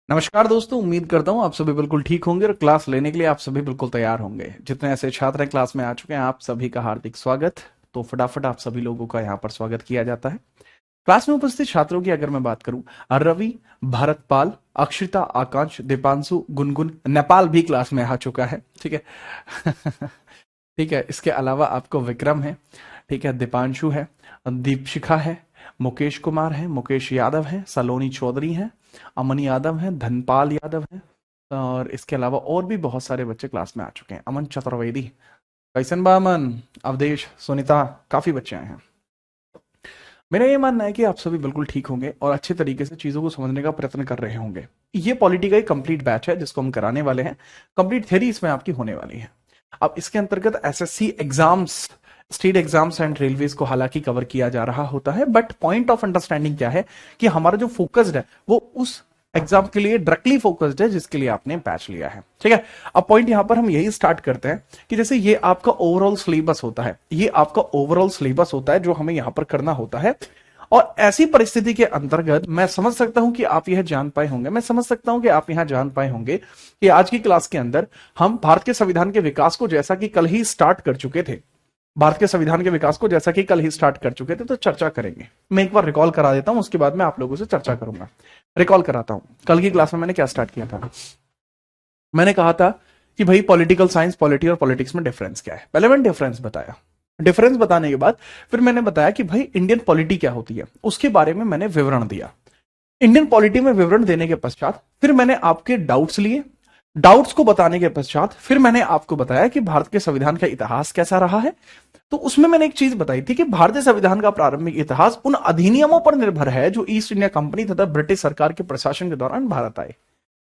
नमस्कार दोस्तों, उम्मीद करता हूँ आप सभी बिल्कुल ठीक होंगे और क्लास लेने के लिए आप सभी बिल्कुल तैयार होंगे। जितने ऐसे छात्र हैं क्लास में आ चुके हैं, आप सभी का हार्दिक स्वागत। तो फटाफट आप सभी लोगों का यहाँ पर स्वागत किया जाता है। क्लास में उपस्थित छात्रों की अगर मैं बात करूं, रवि, भरतपाल, अक्षिता, आकांक्ष, दीपांशु, गुनगुन, नेपाल भी क्लास में आ चुका है। ठीक है। ठीक है, इसके अलावा आपको विक्रम है, ठीक है, दीपांशु है, दीपशिखा है, मुकेश कुमार है, मुकेश यादव है, सलोनी चौधरी है, अमन यादव है, धनपाल यादव है। और इसके अलावा और भी बहुत सारे बच्चे क्लास में आ चुके हैं। अमन चतुर्वेदी, कैसन बा अमन, अवधेश, सुनीता, काफी बच्चे आए हैं। मेरा ये मानना है कि आप सभी बिल्कुल ठीक होंगे और अच्छे तरीके से चीजों को समझने का प्रयत्न कर रहे होंगे। ये पॉलिटी का एक कंप्लीट बैच है जिसको हम कराने वाले हैं। कंप्लीट थ्योरी इसमें आपकी होने वाली है। अब इसके अंतर्गत SSC exams, state exams and railways को हालांकि कवर किया जा रहा होता है, बट पॉइंट ऑफ अंडरस्टैंडिंग क्या है कि हमारा जो फोकस्ड है वो उस एग्जाम के लिए डायरेक्टली फोकस्ड है जिसके लिए आपने बैच लिया है। ठीक है, अब पॉइंट यहां पर हम यही स्टार्ट करते हैं कि जैसे ये आपका ओवरऑल सिलेबस होता है, ये आपका ओवरऑल सिलेबस होता है जो हमें यहां पर करना होता है। और ऐसी परिस्थिति के अंतर्गत मैं समझ सकता हूं कि आप यह जान पाए होंगे, मैं समझ सकता हूं कि आप यहां जान पाए होंगे कि आज की क्लास के अंदर हम भारत के संविधान के विकास को जैसा कि कल ही स्टार्ट कर चुके थे, भारत के संविधान के विकास को जैसा कि कल ही स्टार्ट कर चुके थे, तो चर्चा करेंगे। मैं एक बार रिकॉल करा देता हूं, उसके बाद मैं आप लोगों से चर्चा करूंगा। रिकॉल कराता हूं, कल की क्लास में मैंने क्या स्टार्ट किया था। मैंने कहा था कि भाई पॉलिटिकल साइंस, पॉलिटी और पॉलिटिक्स में डिफरेंस क्या है। पहले मैंने डिफरेंस बताया। डिफरेंस बताने के बाद फिर मैंने बताया कि भाई इंडियन पॉलिटी क्या होती है, उसके बारे में मैंने विवरण दिया। इंडियन पॉलिटी में विवरण देने के पश्चात फिर मैंने आपके डाउट्स लिए। डाउट्स को बताने के पश्चात फिर मैंने आपको बताया कि भारत के संविधान का इतिहास कैसा रहा है। तो उसमें मैंने एक चीज बताई थी कि भारतीय संविधान का प्रारंभिक इतिहास उन अधिनियमों पर निर्भर है जो ईस्ट इंडिया कंपनी तथा ब्रिटिश सरकार के प्रशासन के दौरान भारत आए।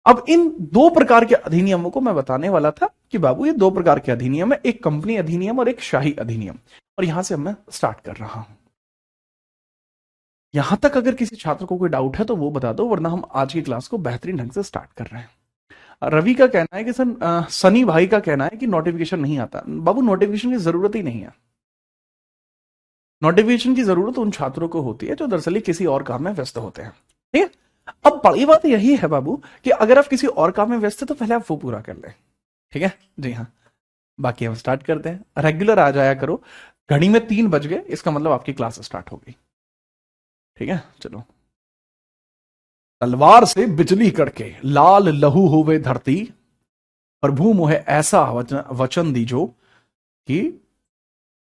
अब इन दो प्रकार के अधिनियमों को मैं बताने वाला था कि बाबू ये दो प्रकार के अधिनियम है, एक कंपनी अधिनियम और एक शाही अधिनियम। और यहां से मैं स्टार्ट कर रहा हूं। यहां तक अगर किसी छात्र को कोई डाउट है तो वो बता दो, वरना हम आज की क्लास को बेहतरीन ढंग से स्टार्ट कर रहे हैं। रवि का कहना है कि सर, सनी भाई का कहना है कि नोटिफिकेशन नहीं आता। बाबू नोटिफिकेशन की जरूरत ही नहीं है। नोटिफिकेशन की जरूरत उन छात्रों को होती है जो दरअसल किसी और काम में व्यस्त होते हैं। ठीक है, अब बड़ी बात यही है बाबू कि अगर आप किसी और काम में व्यस्त है तो पहले आप वो पूरा कर लें। ठीक है जी हाँ, बाकी हम स्टार्ट करते हैं। रेगुलर आ जाया करो। घड़ी में 3 बज गए, इसका मतलब आपकी क्लास स्टार्ट हो गई। ठीक है, चलो। तलवार से बिजली कड़के, लाल लहू होवे धरती, प्रभु मोहे ऐसा वचन वचन दीजो कि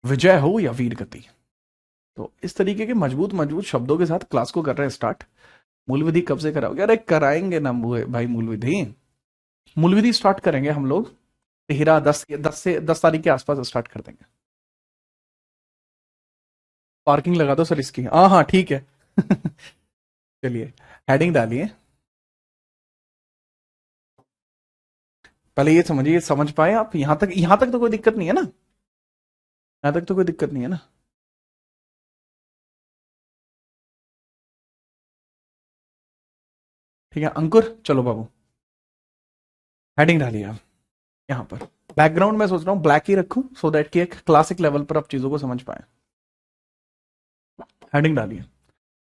विजय हो या वीर गति। तो इस तरीके के मजबूत मजबूत शब्दों के साथ क्लास को कर रहे हैं स्टार्ट। मूल विधि कब से कराओगे? अरे कराएंगे ना भाई, मूल विधि, मूल विधि स्टार्ट करेंगे हम लोग। 10 तारीख के आसपास स्टार्ट कर देंगे। पार्किंग लगा दो सर इसकी, हाँ हाँ ठीक है। चलिए, हेडिंग डालिए। पहले ये समझिए, समझ पाए आप यहां तक तो कोई दिक्कत नहीं है ना? यहां तक तो कोई दिक्कत नहीं है ना? ठीक है अंकुर, चलो बाबू, हेडिंग डालिए आप यहां पर। बैकग्राउंड मैं सोच रहा हूँ ब्लैक ही रखूं सो दैट कि एक क्लासिक लेवल पर आप चीजों को समझ पाए। हेडिंग डालिए।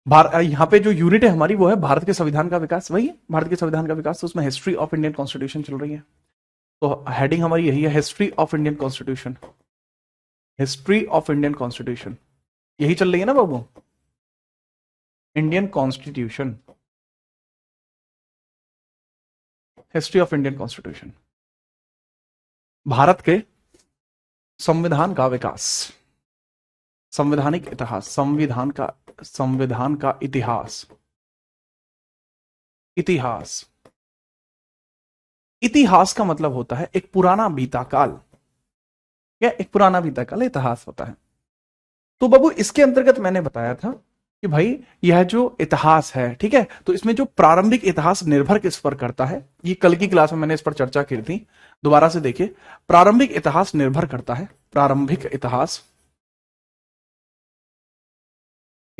यहाँ पे जो यूनिट है हमारी वो है भारत के संविधान का विकास। वही है भारत के संविधान का विकास, तो उसमें हिस्ट्री ऑफ इंडियन कॉन्स्टिट्यूशन चल रही है। तो हेडिंग हमारी यही है, history of Indian constitution. History of Indian constitution यही चल रही है ना बाबू? Indian constitution, history of Indian constitution, भारत के संविधान का विकास, संवैधानिक इतिहास, संविधान का इतिहास। इतिहास, इतिहास का मतलब होता है एक पुराना बीता काल, या एक पुराना बीता काल इतिहास होता है। तो बाबू इसके अंतर्गत मैंने बताया था कि भाई यह जो इतिहास है, ठीक है, तो इसमें जो प्रारंभिक इतिहास निर्भर किस पर करता है, ये कल की क्लास में मैंने इस पर चर्चा की थी। दोबारा से देखिए, प्रारंभिक इतिहास निर्भर करता है, प्रारंभिक इतिहास,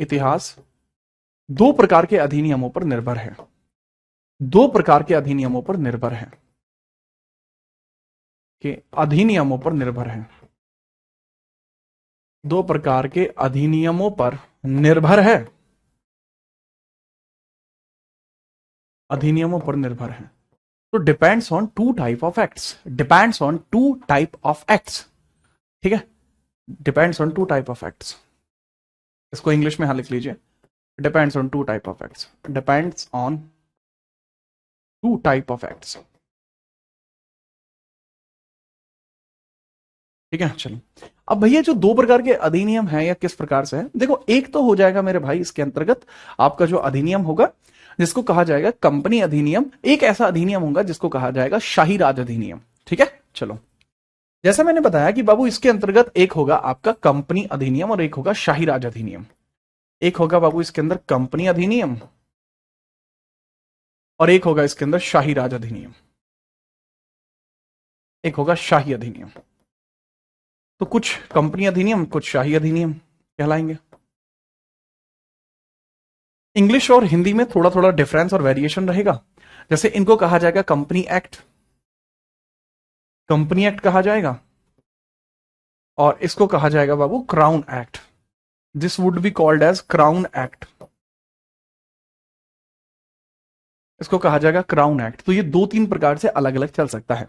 इतिहास दो प्रकार के अधिनियमों पर निर्भर है। दो प्रकार के अधिनियमों पर निर्भर है, कि अधिनियमों पर निर्भर है, दो प्रकार के अधिनियमों पर निर्भर है। अधिनियमों पर निर्भर है। तो depends on two type of acts, depends on two type of acts, ठीक है, depends on two type of acts. इसको इंग्लिश में यहां लिख लीजिए, depends on two type of acts, depends on two type of acts, ठीक है। चलो, अब भैया जो दो प्रकार के अधिनियम हैं या किस प्रकार से है, देखो एक तो हो जाएगा मेरे भाई इसके अंतर्गत आपका जो अधिनियम होगा जिसको कहा जाएगा कंपनी अधिनियम, एक ऐसा अधिनियम होगा जिसको कहा जाएगा शाही राज अधिनियम, ठीक है। चलो, जैसा मैंने बताया कि बाबू इसके अंतर्गत एक होगा आपका कंपनी अधिनियम और एक होगा शाही राज अधिनियम। एक होगा बाबू इसके अंदर कंपनी अधिनियम और एक होगा इसके अंदर शाही राज अधिनियम, एक होगा शाही अधिनियम। तो कुछ कंपनी अधिनियम कुछ शाही अधिनियम कहलाएंगे। इंग्लिश और हिंदी में थोड़ा थोड़ा डिफरेंस और वेरिएशन रहेगा। जैसे इनको कहा जाएगा कंपनी एक्ट, कंपनी एक्ट कहा जाएगा, और इसको कहा जाएगा बाबू crown act. This would be called as crown act, इसको कहा जाएगा क्राउन एक्ट। तो ये दो तीन प्रकार से अलग अलग चल सकता है।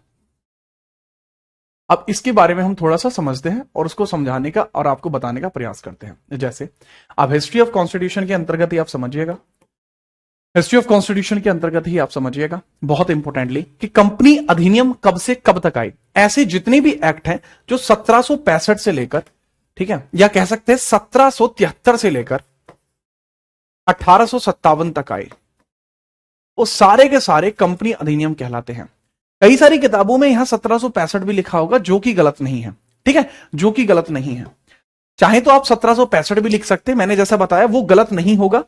अब इसके बारे में हम थोड़ा सा समझते हैं और उसको समझाने का और आपको बताने का प्रयास करते हैं। जैसे अब हिस्ट्री ऑफ कॉन्स्टिट्यूशन के अंतर्गत ही आप समझिएगा, हिस्ट्री ऑफ कॉन्स्टिट्यूशन के अंतर्गत ही आप समझिएगा बहुत इंपॉर्टेंटली कि कंपनी अधिनियम कब से कब तक आई। ऐसे जितने भी एक्ट हैं जो 1765 से लेकर, ठीक है, या कह सकते हैं 1773 से लेकर 1857 तक आए, वो सारे के सारे कंपनी अधिनियम कहलाते हैं। कई सारी किताबों में यहां 1765 भी लिखा होगा जो कि गलत नहीं है, ठीक है, जो कि गलत नहीं है। चाहे तो आप 1765 भी लिख सकते हैं, मैंने जैसा बताया वो गलत नहीं होगा।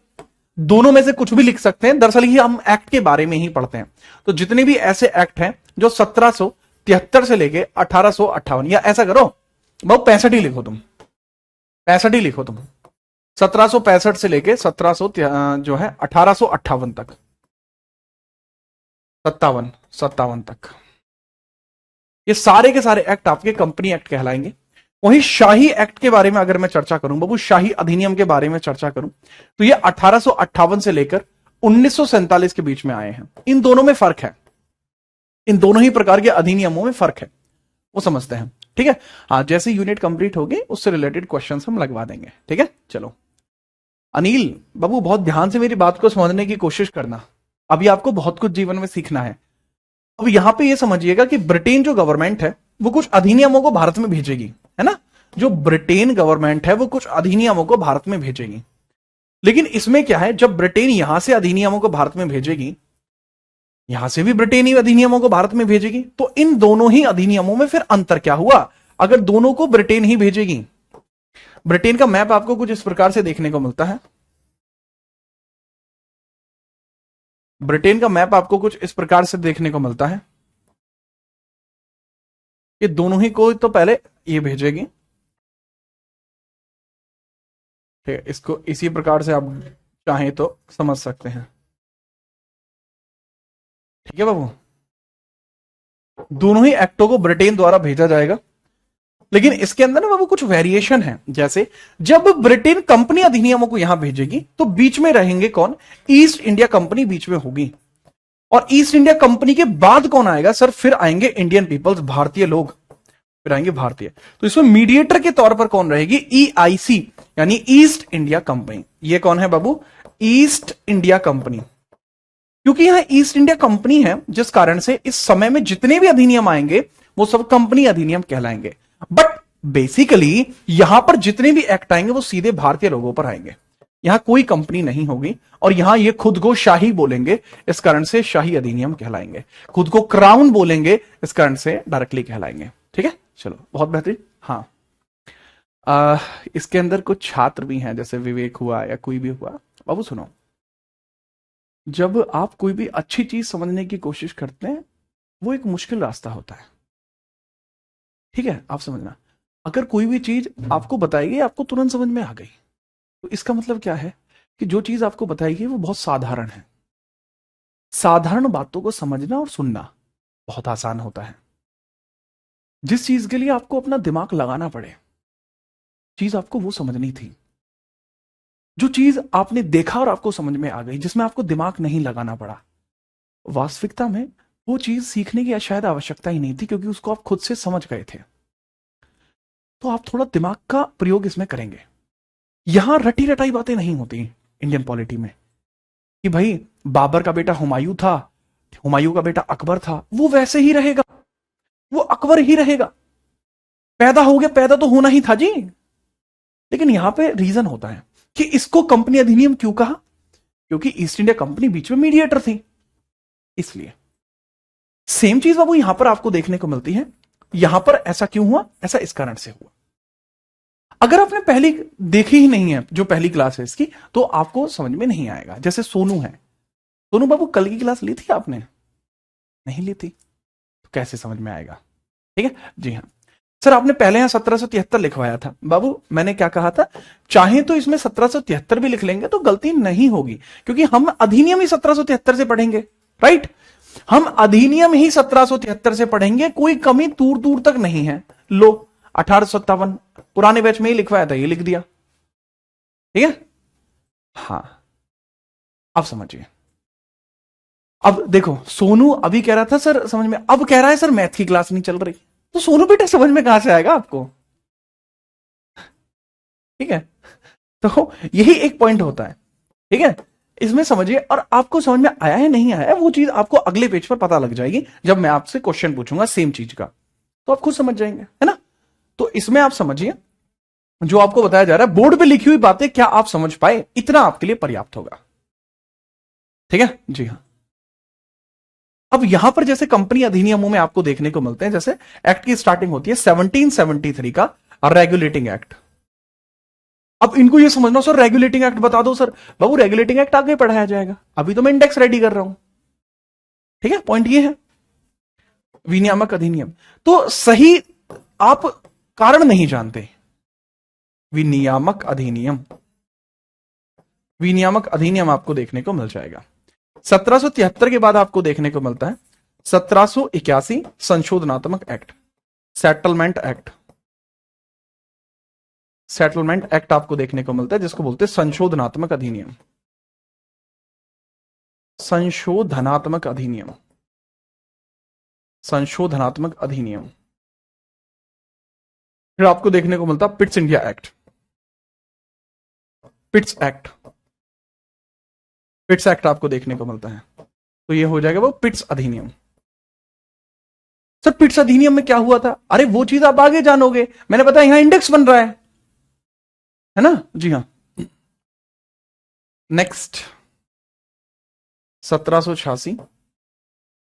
दोनों में से कुछ भी लिख सकते हैं, दरअसल ही हम एक्ट के बारे में ही पढ़ते हैं। तो जितने भी ऐसे एक्ट हैं जो 1773 से लेके 1858, या ऐसा करो बहुत 65 ही लिखो, तुम 65 ही लिखो तुम, 1765 से लेके 1700 जो है 1858 तक, 57 तक, ये सारे के सारे एक्ट आपके कंपनी एक्ट कहलाएंगे। वहीं शाही एक्ट के बारे में अगर मैं चर्चा करूं बाबू, शाही अधिनियम के बारे में चर्चा करूं, तो ये 1858 से लेकर 1947 के बीच में आए हैं। इन दोनों में फर्क है, इन दोनों ही प्रकार के अधिनियमों में फर्क है, वो समझते हैं, ठीक है। हाँ, जैसे यूनिट कंप्लीट होगी उससे रिलेटेड क्वेश्चंस हम लगवा देंगे, ठीक है। चलो अनिल बाबू, बहुत ध्यान से मेरी बात को समझने की कोशिश करना, अभी आपको बहुत कुछ जीवन में सीखना है। अब यहां पे ये समझिएगा कि ब्रिटेन जो गवर्नमेंट है वो कुछ अधिनियमों को भारत में भेजेगी, है ना। जो ब्रिटेन गवर्नमेंट है वो कुछ अधिनियमों को भारत में भेजेगी। लेकिन इसमें क्या है, जब ब्रिटेन यहां से अधिनियमों को भारत में भेजेगी, यहां से भी ब्रिटेन ही अधिनियमों को भारत में भेजेगी, तो इन दोनों ही अधिनियमों में फिर अंतर क्या हुआ अगर दोनों को ब्रिटेन ही भेजेगी। ब्रिटेन का मैप आपको कुछ इस प्रकार से देखने को मिलता है, ब्रिटेन का मैप आपको कुछ इस प्रकार से देखने को मिलता है। ये दोनों ही को तो पहले ये भेजेगी, ठीक है, इसको इसी प्रकार से आप चाहें तो समझ सकते हैं, ठीक है बाबू। दोनों ही एक्टों को ब्रिटेन द्वारा भेजा जाएगा, लेकिन इसके अंदर ना बाबू कुछ वेरिएशन है। जैसे जब ब्रिटेन कंपनी अधिनियमों को यहां भेजेगी तो बीच में रहेंगे कौन, ईस्ट इंडिया कंपनी बीच में होगी, और ईस्ट इंडिया कंपनी के बाद कौन आएगा सर, फिर आएंगे इंडियन पीपल्स, भारतीय लोग, फिर आएंगे भारतीय। तो इसमें मीडिएटर के तौर पर कौन रहेगी, EIC यानी ईस्ट इंडिया कंपनी। ये कौन है बाबू, ईस्ट इंडिया कंपनी। क्योंकि यहां ईस्ट इंडिया कंपनी है, जिस कारण से इस समय में जितने भी अधिनियम आएंगे वो सब कंपनी अधिनियम कहलाएंगे। बट बेसिकली यहां पर जितने भी एक्ट आएंगे वो सीधे भारतीय लोगों पर आएंगे, यहां कोई कंपनी नहीं होगी, और यहां ये खुद को शाही बोलेंगे, इस कारण से शाही अधिनियम कहलाएंगे। खुद को क्राउन बोलेंगे, इस कारण से डायरेक्टली कहलाएंगे, ठीक है। चलो बहुत बेहतरीन। हाँ, इसके अंदर कुछ छात्र भी हैं, जैसे विवेक हुआ या कोई भी हुआ। बाबू सुनो, जब आप कोई भी अच्छी चीज समझने की कोशिश करते हैं वो एक मुश्किल रास्ता होता है, ठीक है, आप समझना। अगर कोई भी चीज आपको बताई गई आपको तुरंत समझ में आ गई, तो इसका मतलब क्या है कि जो चीज आपको बताई गई वो बहुत साधारण है। साधारण बातों को समझना और सुनना बहुत आसान होता है। जिस चीज के लिए आपको अपना दिमाग लगाना पड़े, चीज आपको वो समझनी थी। जो चीज आपने देखा और आपको समझ में आ गई, जिसमें आपको दिमाग नहीं लगाना पड़ा, वास्तविकता में वो चीज सीखने की शायद आवश्यकता ही नहीं थी, क्योंकि उसको आप खुद से समझ गए थे। तो आप थोड़ा दिमाग का प्रयोग इसमें करेंगे। यहां रटी रटाई बातें नहीं होती इंडियन पॉलिटी में कि भाई बाबर का बेटा हुमायूं था, हुमायूं का बेटा अकबर था, वो वैसे ही रहेगा, वो अकबर ही रहेगा, पैदा हो गया, पैदा तो होना ही था जी। लेकिन यहां पे रीजन होता है कि इसको कंपनी अधिनियम क्यों कहा, क्योंकि ईस्ट इंडिया कंपनी बीच में मीडिएटर थी, इसलिए। सेम चीज बाबू यहां पर आपको देखने को मिलती है। यहां पर ऐसा क्यों हुआ, ऐसा इस कारण से हुआ। अगर आपने पहली देखी ही नहीं है, जो पहली क्लास है इसकी, तो आपको समझ में नहीं आएगा। जैसे सोनू है, सोनू बाबू कल की क्लास ली थी आपने? नहीं ली थी, तो कैसे समझ में आएगा? ठीक है जी हाँ सर, आपने पहले यहां 1773 लिखवाया था। बाबू मैंने क्या कहा था, चाहे तो इसमें 1773 भी लिख लेंगे तो गलती नहीं होगी, क्योंकि हम अधिनियम ही 1773 से पढ़ेंगे, राइट। हम अधिनियम ही 1773 से पढ़ेंगे, कोई कमी दूर दूर तक नहीं है। लो 1857 पुराने बैच में ही लिखवाया था, ये लिख दिया, ठीक है। हाँ अब समझिए। अब देखो सोनू अभी कह रहा था सर समझ में, अब कह रहा है सर मैथ की क्लास नहीं चल रही। तो सोनू बेटा समझ में कहां से आएगा आपको? ठीक है, तो यही एक पॉइंट होता है, ठीक है। इसमें समझिए, और आपको समझ में आया है नहीं आया है वो चीज आपको अगले पेज पर पता लग जाएगी, जब मैं आपसे क्वेश्चन पूछूंगा सेम चीज का, तो आप खुद समझ जाएंगे, है ना। तो इसमें आप समझिए, जो आपको बताया जा रहा है, बोर्ड पे लिखी हुई बातें क्या आप समझ पाए, इतना आपके लिए पर्याप्त होगा, ठीक है जी हाँ। अब यहां पर जैसे कंपनी अधिनियमों में आपको देखने को मिलते हैं, जैसे एक्ट की स्टार्टिंग होती है 1773 का रेगुलेटिंग एक्ट। अब इनको ये समझना सर रेगुलेटिंग एक्ट बता दो सर। बाबू रेगुलेटिंग एक्ट आगे पढ़ाया जाएगा, अभी तो मैं इंडेक्स रेडी कर रहा हूं, ठीक है। पॉइंट ये है विनियामक अधिनियम, तो सही आप कारण नहीं जानते। विनियामक अधिनियम, विनियामक अधिनियम आपको देखने को मिल जाएगा 1773 के बाद आपको देखने को मिलता है 1781 संशोधनात्मक act, settlement act. Settlement act आपको देखने को मिलता है, जिसको बोलते हैं संशोधनात्मक अधिनियम, संशोधनात्मक अधिनियम, संशोधनात्मक अधिनियम। फिर आपको देखने को मिलता Pitt's India act, Pitt's act, Pitt's act आपको देखने को मिलता है, तो ये हो जाएगा वो पिट्स अधिनियम। सर पिट्स अधिनियम में क्या हुआ था? अरे वो चीज आप आगे जानोगे, मैंने बताया यहां इंडेक्स बन रहा है ना जी हाँ। नेक्स्ट 1786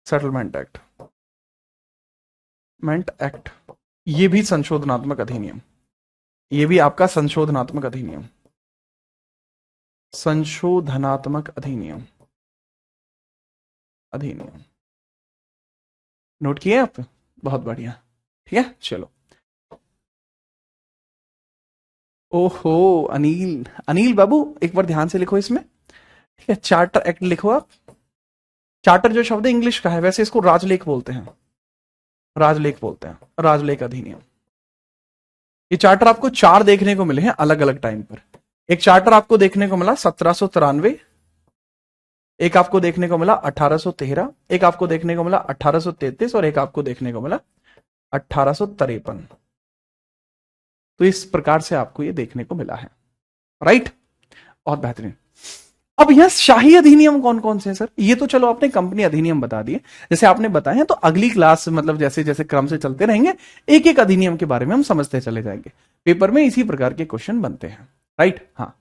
सेटलमेंट एक्ट, मेंट एक्ट, ये भी संशोधनात्मक अधिनियम, ये भी आपका संशोधनात्मक अधिनियम, संशोधनात्मक अधिनियम, अधिनियम नोट किए आप? बहुत बढ़िया, ठीक है चलो। ओहो अनिल, अनिल बाबू एक बार ध्यान से लिखो इसमें, ठीक है। चार्टर एक्ट लिखो आप। चार्टर जो शब्द है इंग्लिश का है, वैसे इसको राजलेख बोलते हैं, राजलेख बोलते हैं, राजलेख अधिनियम। ये चार्टर आपको 4 देखने को मिले हैं अलग अलग टाइम पर। एक चार्टर आपको देखने को मिला 1793, एक आपको देखने को मिला 1813, एक आपको देखने को मिला 1833 और एक आपको देखने को मिला 1853। तो इस प्रकार से आपको ये देखने को मिला है, राइट। बहुत बेहतरीन। अब यहां शाही अधिनियम कौन कौन से हैं सर? ये तो चलो आपने कंपनी अधिनियम बता दिए, जैसे आपने बताए हैं, तो अगली क्लास मतलब जैसे जैसे क्रम से चलते रहेंगे, एक एक अधिनियम के बारे में हम समझते चले जाएंगे। पेपर में इसी प्रकार के क्वेश्चन बनते हैं, राइट। हाँ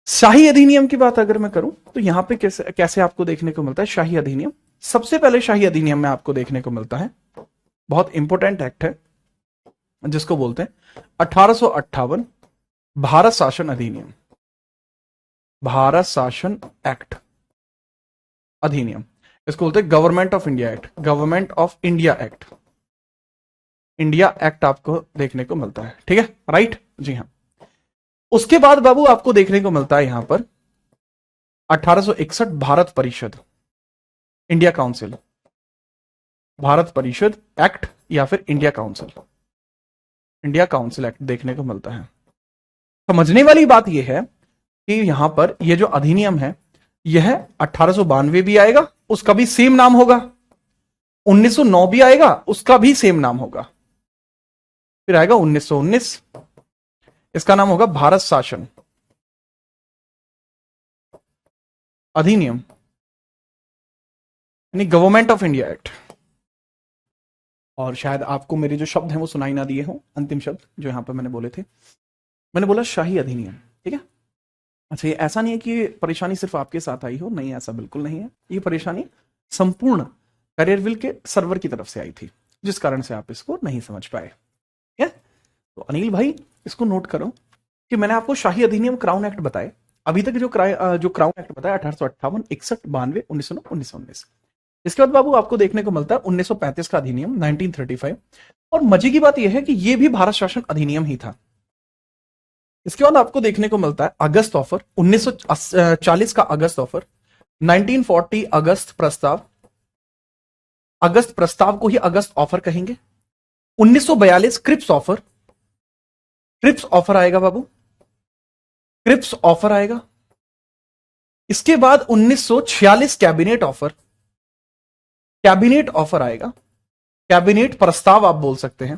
शाही अधिनियम की बात अगर मैं करूं, तो यहां पे कैसे कैसे आपको देखने को मिलता है शाही अधिनियम। सबसे पहले शाही अधिनियम में आपको देखने को मिलता है, बहुत इंपॉर्टेंट एक्ट है, जिसको बोलते हैं 1858 भारत शासन अधिनियम, भारत शासन एक्ट अधिनियम। इसको बोलते हैं government of India act, government of India act, India act आपको देखने को मिलता है, ठीक है राइट जी हाँ। उसके बाद बाबू आपको देखने को मिलता है यहां पर 1861 भारत परिषद, इंडिया काउंसिल, भारत परिषद एक्ट या फिर India council, India council act देखने को मिलता है। समझने वाली बात यह है कि यहां पर यह जो अधिनियम है, यह 1892 भी आएगा, उसका भी सेम नाम होगा। 1909 भी आएगा, उसका भी सेम नाम होगा। फिर आएगा 1919, इसका नाम होगा भारत शासन अधिनियम, यानी गवर्नमेंट ऑफ इंडिया एक्ट। और शायद आपको मेरे जो शब्द हैं वो सुनाई ना दिए हों, अंतिम शब्द जो यहां पर मैंने बोले थे, मैंने बोला शाही अधिनियम। ठीक है। अच्छा, ये ऐसा नहीं है कि परेशानी सिर्फ आपके साथ आई हो, नहीं, ऐसा बिल्कुल नहीं है। ये परेशानी संपूर्ण करियरविल के सर्वर की तरफ से आई थी, जिस कारण से आप इसको नहीं समझ पाए। ठीक है। तो अनिल भाई, इसको नोट करो कि मैंने आपको शाही अधिनियम, क्राउन एक्ट बताए। अभी तक जो क्राउन एक्ट बताया 1858, 61, 92, 1909, 1919। इसके बाद बाबू आपको देखने को मिलता है 1935 का अधिनियम, 1935। और मजे की बात यह है कि यह भी भारत शासन अधिनियम ही था। इसके बाद आपको देखने को मिलता है अगस्त ऑफर, 1940 का अगस्त ऑफर, 1940 अगस्त प्रस्ताव। अगस्त प्रस्ताव को ही अगस्त ऑफर कहेंगे। 1942 क्रिप्स ऑफर, क्रिप्स ऑफर आएगा बाबू, क्रिप्स ऑफर आएगा। इसके बाद 1946 कैबिनेट ऑफर, कैबिनेट ऑफर आएगा। कैबिनेट प्रस्ताव आप बोल सकते हैं,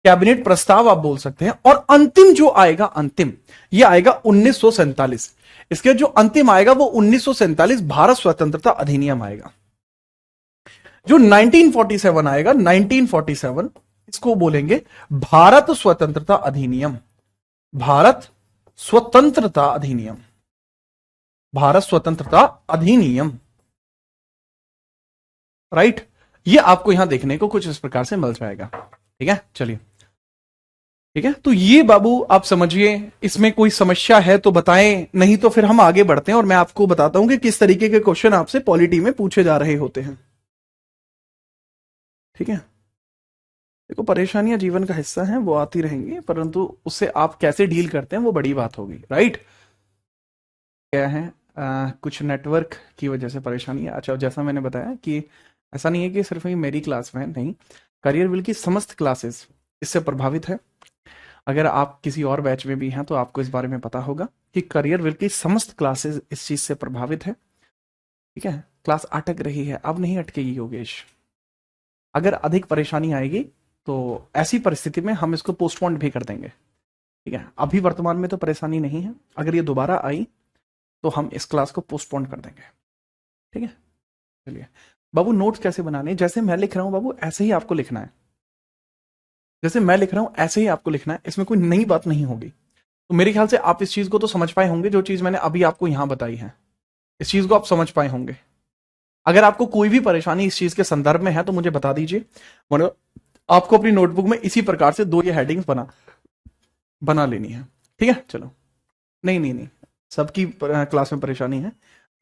कैबिनेट प्रस्ताव आप बोल सकते हैं। और अंतिम जो आएगा, अंतिम ये आएगा 1947। इसके जो अंतिम आएगा वो 1947 भारत स्वतंत्रता अधिनियम आएगा। जो 1947 आएगा, 1947, इसको बोलेंगे भारत स्वतंत्रता अधिनियम, भारत स्वतंत्रता अधिनियम, भारत स्वतंत्रता अधिनियम। राइट। ये आपको यहां देखने को कुछ इस प्रकार से मिल जाएगा। ठीक है, चलिए। ठीक है, तो ये बाबू आप समझिए, इसमें कोई समस्या है तो बताएं, नहीं तो फिर हम आगे बढ़ते हैं और मैं आपको बताता हूं कि किस तरीके के क्वेश्चन आपसे पॉलिटी में पूछे जा रहे होते हैं। ठीक है। देखो, परेशानियां जीवन का हिस्सा हैं, वो आती रहेंगी, परंतु उससे आप कैसे डील करते हैं वो बड़ी बात होगी। राइट। क्या है, कुछ नेटवर्क की वजह से परेशानी है। अच्छा, जैसा मैंने बताया कि ऐसा नहीं है कि सिर्फ ही मेरी क्लास में, नहीं, करियरविल की समस्त क्लासेस इससे प्रभावित है। अगर आप किसी और बैच में भी हैं तो आपको इस बारे में पता होगा कि करियरविल की समस्त क्लासेस इस चीज से प्रभावित है। ठीक है। क्लास अटक रही है, अब नहीं अटकेगी योगेश। अगर अधिक परेशानी आएगी तो ऐसी परिस्थिति में हम इसको पोस्टपोन भी कर देंगे। ठीक है। अभी वर्तमान में तो परेशानी नहीं है, अगर ये दोबारा आई तो हम इस क्लास को पोस्टपोन कर देंगे। ठीक है। चलिए बाबू, नोट्स कैसे बनाने, जैसे मैं लिख रहा हूं बाबू ऐसे ही आपको लिखना है। जैसे मैं लिख रहा हूं ऐसे ही आपको लिखना है, इसमें कोई नई बात नहीं होगी। तो मेरे ख्याल से आप इस चीज को तो समझ पाए होंगे, जो चीज मैंने अभी आपको यहां बताई है, इस चीज को आप समझ पाए होंगे। अगर आपको कोई भी परेशानी इस चीज के संदर्भ में है तो मुझे बता दीजिए। मतलब आपको अपनी नोटबुक में इसी प्रकार से 2 ये हेडिंग्स बना लेनी है। ठीक है। चलो, नहीं नहीं नहीं, सबकी क्लास में परेशानी है।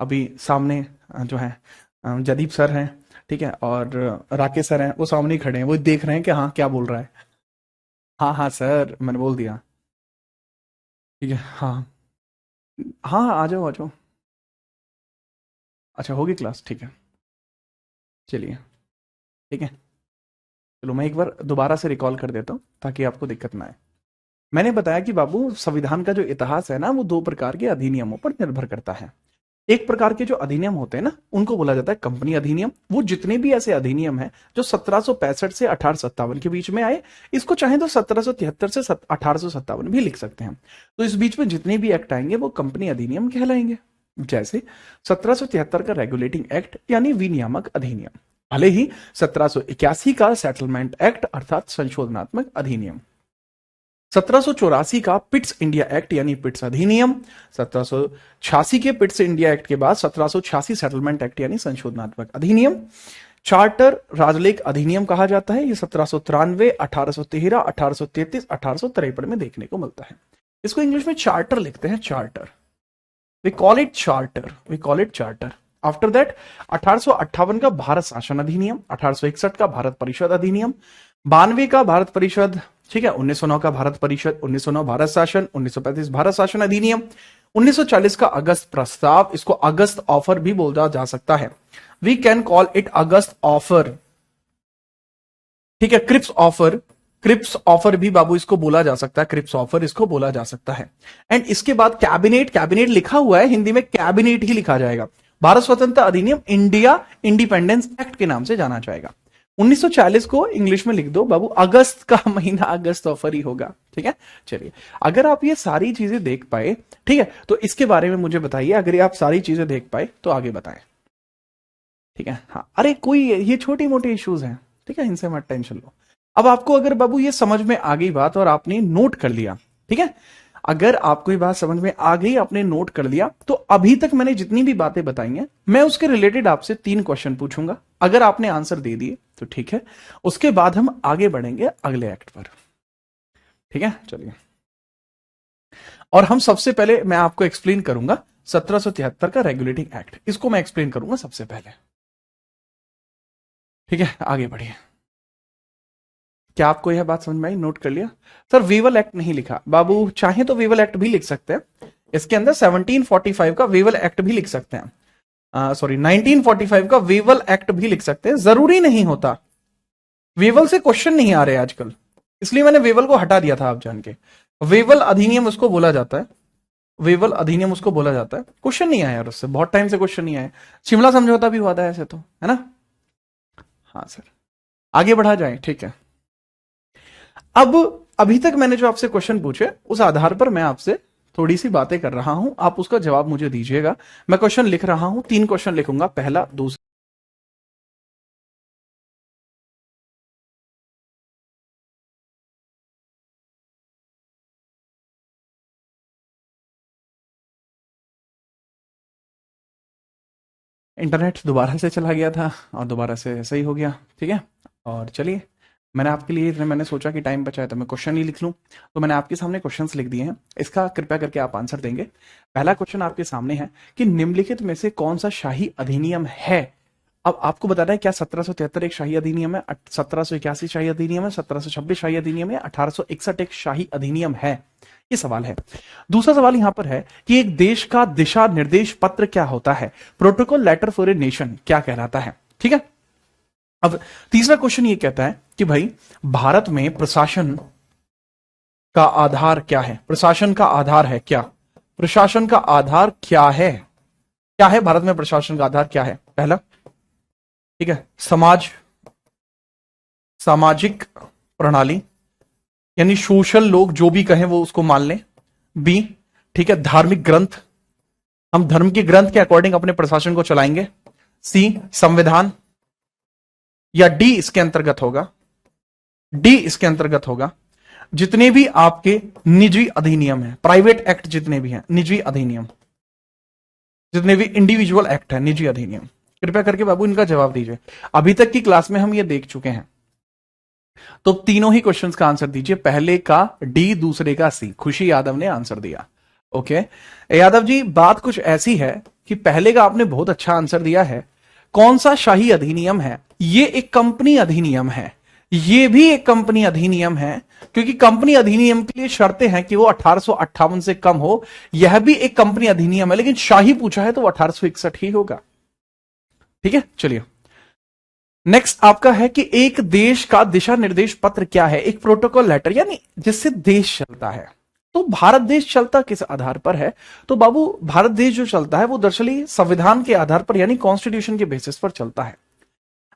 अभी सामने जो है जदीप सर हैं, ठीक है, और राकेश सर हैं, वो सामने ही खड़े हैं, वो देख रहे हैं कि हाँ क्या बोल रहा है। हाँ हाँ सर, मैंने बोल दिया। ठीक है। हाँ हाँ, आ जाओ आ जाओ। अच्छा, होगी क्लास, ठीक है। चलिए, ठीक है। चलो, मैं एक बार दोबारा से रिकॉल कर देता हूँ ताकि आपको दिक्कत ना आए। मैंने बताया कि बाबू, संविधान का जो इतिहास है ना, वो 2 प्रकार के अधिनियमों पर निर्भर करता है। एक प्रकार के जो अधिनियम होते हैं ना, उनको बोला जाता है कंपनी अधिनियम। वो जितने भी ऐसे अधिनियम हैं जो 1765 से 1857 के बीच में आए, इसको चाहे तो 1773 से 1857 भी लिख सकते हैं। तो इस बीच में जितने भी एक्ट आएंगे वो कंपनी अधिनियम कहलाएंगे। जैसे 1773 का रेगुलेटिंग एक्ट यानी विनियामक अधिनियम, भले ही 1781 का सेटलमेंट एक्ट अर्थात संशोधनात्मक अधिनियम, 1784 का पिट्स इंडिया एक्ट यानी पिट्स अधिनियम, 1786 के पिट्स इंडिया एक्ट के बाद 1786 सेटलमेंट एक्ट यानी संशोधनात्मक अधिनियम, चार्टर राजलेख अधिनियम कहा जाता है। ये 1793, 1813, 1833, 1853 में देखने को मिलता है। इसको इंग्लिश में चार्टर लिखते हैं, charter. We call it charter, we call it charter. After that 1858 का भारत शासन अधिनियम, 1861 का भारत परिषद अधिनियम, 92 का भारत परिषद, ठीक है, 1909 का भारत परिषद, 1909 भारत शासन, 1935 भारत शासन अधिनियम, 1940 का अगस्त प्रस्ताव, इसको अगस्त ऑफर भी बोला जा सकता है। We can call it August offer. ठीक है, क्रिप्स ऑफर, क्रिप्स ऑफर भी बाबू इसको बोला जा सकता है, क्रिप्स ऑफर इसको बोला जा सकता है। एंड इसके बाद कैबिनेट, कैबिनेट लिखा हुआ है हिंदी में कैबिनेट ही लिखा जाएगा। भारत स्वतंत्रता अधिनियम इंडिया इंडिपेंडेंस एक्ट के नाम से जाना जाएगा। 1940 को इंग्लिश में लिख दो बाबू, अगस्त का महीना अगस्त ऑफर ही होगा। ठीक है, चलिए अगर आप ये सारी चीजें देख पाए, ठीक है, तो इसके बारे में मुझे बताइए। अगर आप सारी चीजें देख पाए तो आगे बताएं। ठीक है, हाँ, अरे कोई ये छोटी मोटी इश्यूज हैं, ठीक है, इनसे मत टेंशन लो। अब आपको अगर बाबू ये समझ में आ गई बात और आपने नोट कर लिया, ठीक है, अगर आपको ये बात समझ में आ गई, आपने नोट कर लिया, तो अभी तक मैंने जितनी भी बातें बताई हैं मैं उसके रिलेटेड आपसे 3 क्वेश्चन पूछूंगा। अगर आपने आंसर दे दिए तो ठीक है, उसके बाद हम आगे बढ़ेंगे अगले एक्ट पर। ठीक है, चलिए। और हम सबसे पहले मैं आपको एक्सप्लेन करूंगा 1773 का रेगुलेटिंग एक्ट, इसको मैं एक्सप्लेन करूंगा सबसे पहले। ठीक है, आगे बढ़िए। क्या आपको यह बात समझ में आई? नोट कर लिया? सर वीवल एक्ट नहीं लिखा बाबू, चाहे तो वीवल एक्ट भी लिख सकते हैं, इसके अंदर 1745 का वीवल एक्ट भी लिख सकते हैं, सॉरी 1945 का वीवल एक्ट भी लिख सकते हैं, जरूरी नहीं होता। वीवल से क्वेश्चन नहीं आ रहे आजकल, इसलिए मैंने वीवल को हटा दिया था, आप जान के। वीवल अधिनियम उसको बोला जाता है, वीवल अधिनियम उसको बोला जाता है। क्वेश्चन नहीं आया यार उससे, बहुत टाइम से क्वेश्चन नहीं आया। शिमला समझौता भी हुआ था ऐसे तो, है ना? हाँ सर, आगे बढ़ा जाए, ठीक है। अब अभी तक मैंने जो आपसे क्वेश्चन पूछे उस आधार पर मैं आपसे थोड़ी सी बातें कर रहा हूं, आप उसका जवाब मुझे दीजिएगा। मैं क्वेश्चन लिख रहा हूं, 3 क्वेश्चन लिखूंगा, पहला, दूसरा। इंटरनेट दोबारा से चला गया था और दोबारा से ऐसा ही हो गया, ठीक है। और चलिए, मैंने आपके लिए, मैंने सोचा कि टाइम बचा है तो मैं क्वेश्चन ही लिख लूं, तो मैंने आपके सामने क्वेश्चंस लिख दिए हैं, इसका कृपया करके आप आंसर देंगे। पहला क्वेश्चन आपके सामने है कि निम्नलिखित में से कौन सा शाही अधिनियम है? अब आपको बताना है क्या 1773 एक शाही अधिनियम है, 1781 शाही अधिनियम है, 1726 शाही अधिनियम है, 1861 एक शाही अधिनियम है? ये सवाल है। दूसरा सवाल यहां पर है कि एक देश का दिशा निर्देश पत्र क्या होता है? Protocol letter for a nation क्या कहलाता है? ठीक है। अब तीसरा क्वेश्चन ये कहता है कि भाई भारत में प्रशासन का आधार क्या है? प्रशासन का आधार है क्या? प्रशासन का आधार क्या है? क्या है भारत में प्रशासन का आधार क्या है? पहला, ठीक है, सामाजिक प्रणाली, यानी सोशल, लोग जो भी कहें वो उसको मान लें। बी, ठीक है, धार्मिक ग्रंथ, हम धर्म के ग्रंथ के अकॉर्डिंग अपने प्रशासन को चलाएंगे। सी, संविधान, या डी इसके अंतर्गत होगा, डी इसके अंतर्गत होगा जितने भी आपके निजी अधिनियम है, प्राइवेट एक्ट जितने भी हैं, निजी अधिनियम, जितने भी इंडिविजुअल एक्ट है, निजी अधिनियम। कृपया करके बाबू इनका जवाब दीजिए। अभी तक की क्लास में हम ये देख चुके हैं, तो तीनों ही क्वेश्चंस का आंसर दीजिए। पहले का डी, दूसरे का सी। खुशी यादव ने आंसर दिया। ओके यादव जी, बात कुछ ऐसी है कि पहले का आपने बहुत अच्छा आंसर दिया है। कौन सा शाही अधिनियम है? ये एक कंपनी अधिनियम है, ये भी एक कंपनी अधिनियम है, क्योंकि कंपनी अधिनियम के लिए शर्तें हैं कि वो 1858 से कम हो। यह भी एक कंपनी अधिनियम है, लेकिन शाही पूछा है तो 1861 ही होगा। ठीक है, चलिए नेक्स्ट आपका है कि एक देश का दिशा निर्देश पत्र क्या है? एक प्रोटोकॉल लेटर, यानी जिससे देश चलता है। तो भारत देश चलता किस आधार पर है? तो बाबू भारत देश जो चलता है वो दरअसल संविधान के आधार पर, यानी कॉन्स्टिट्यूशन के बेसिस पर चलता है।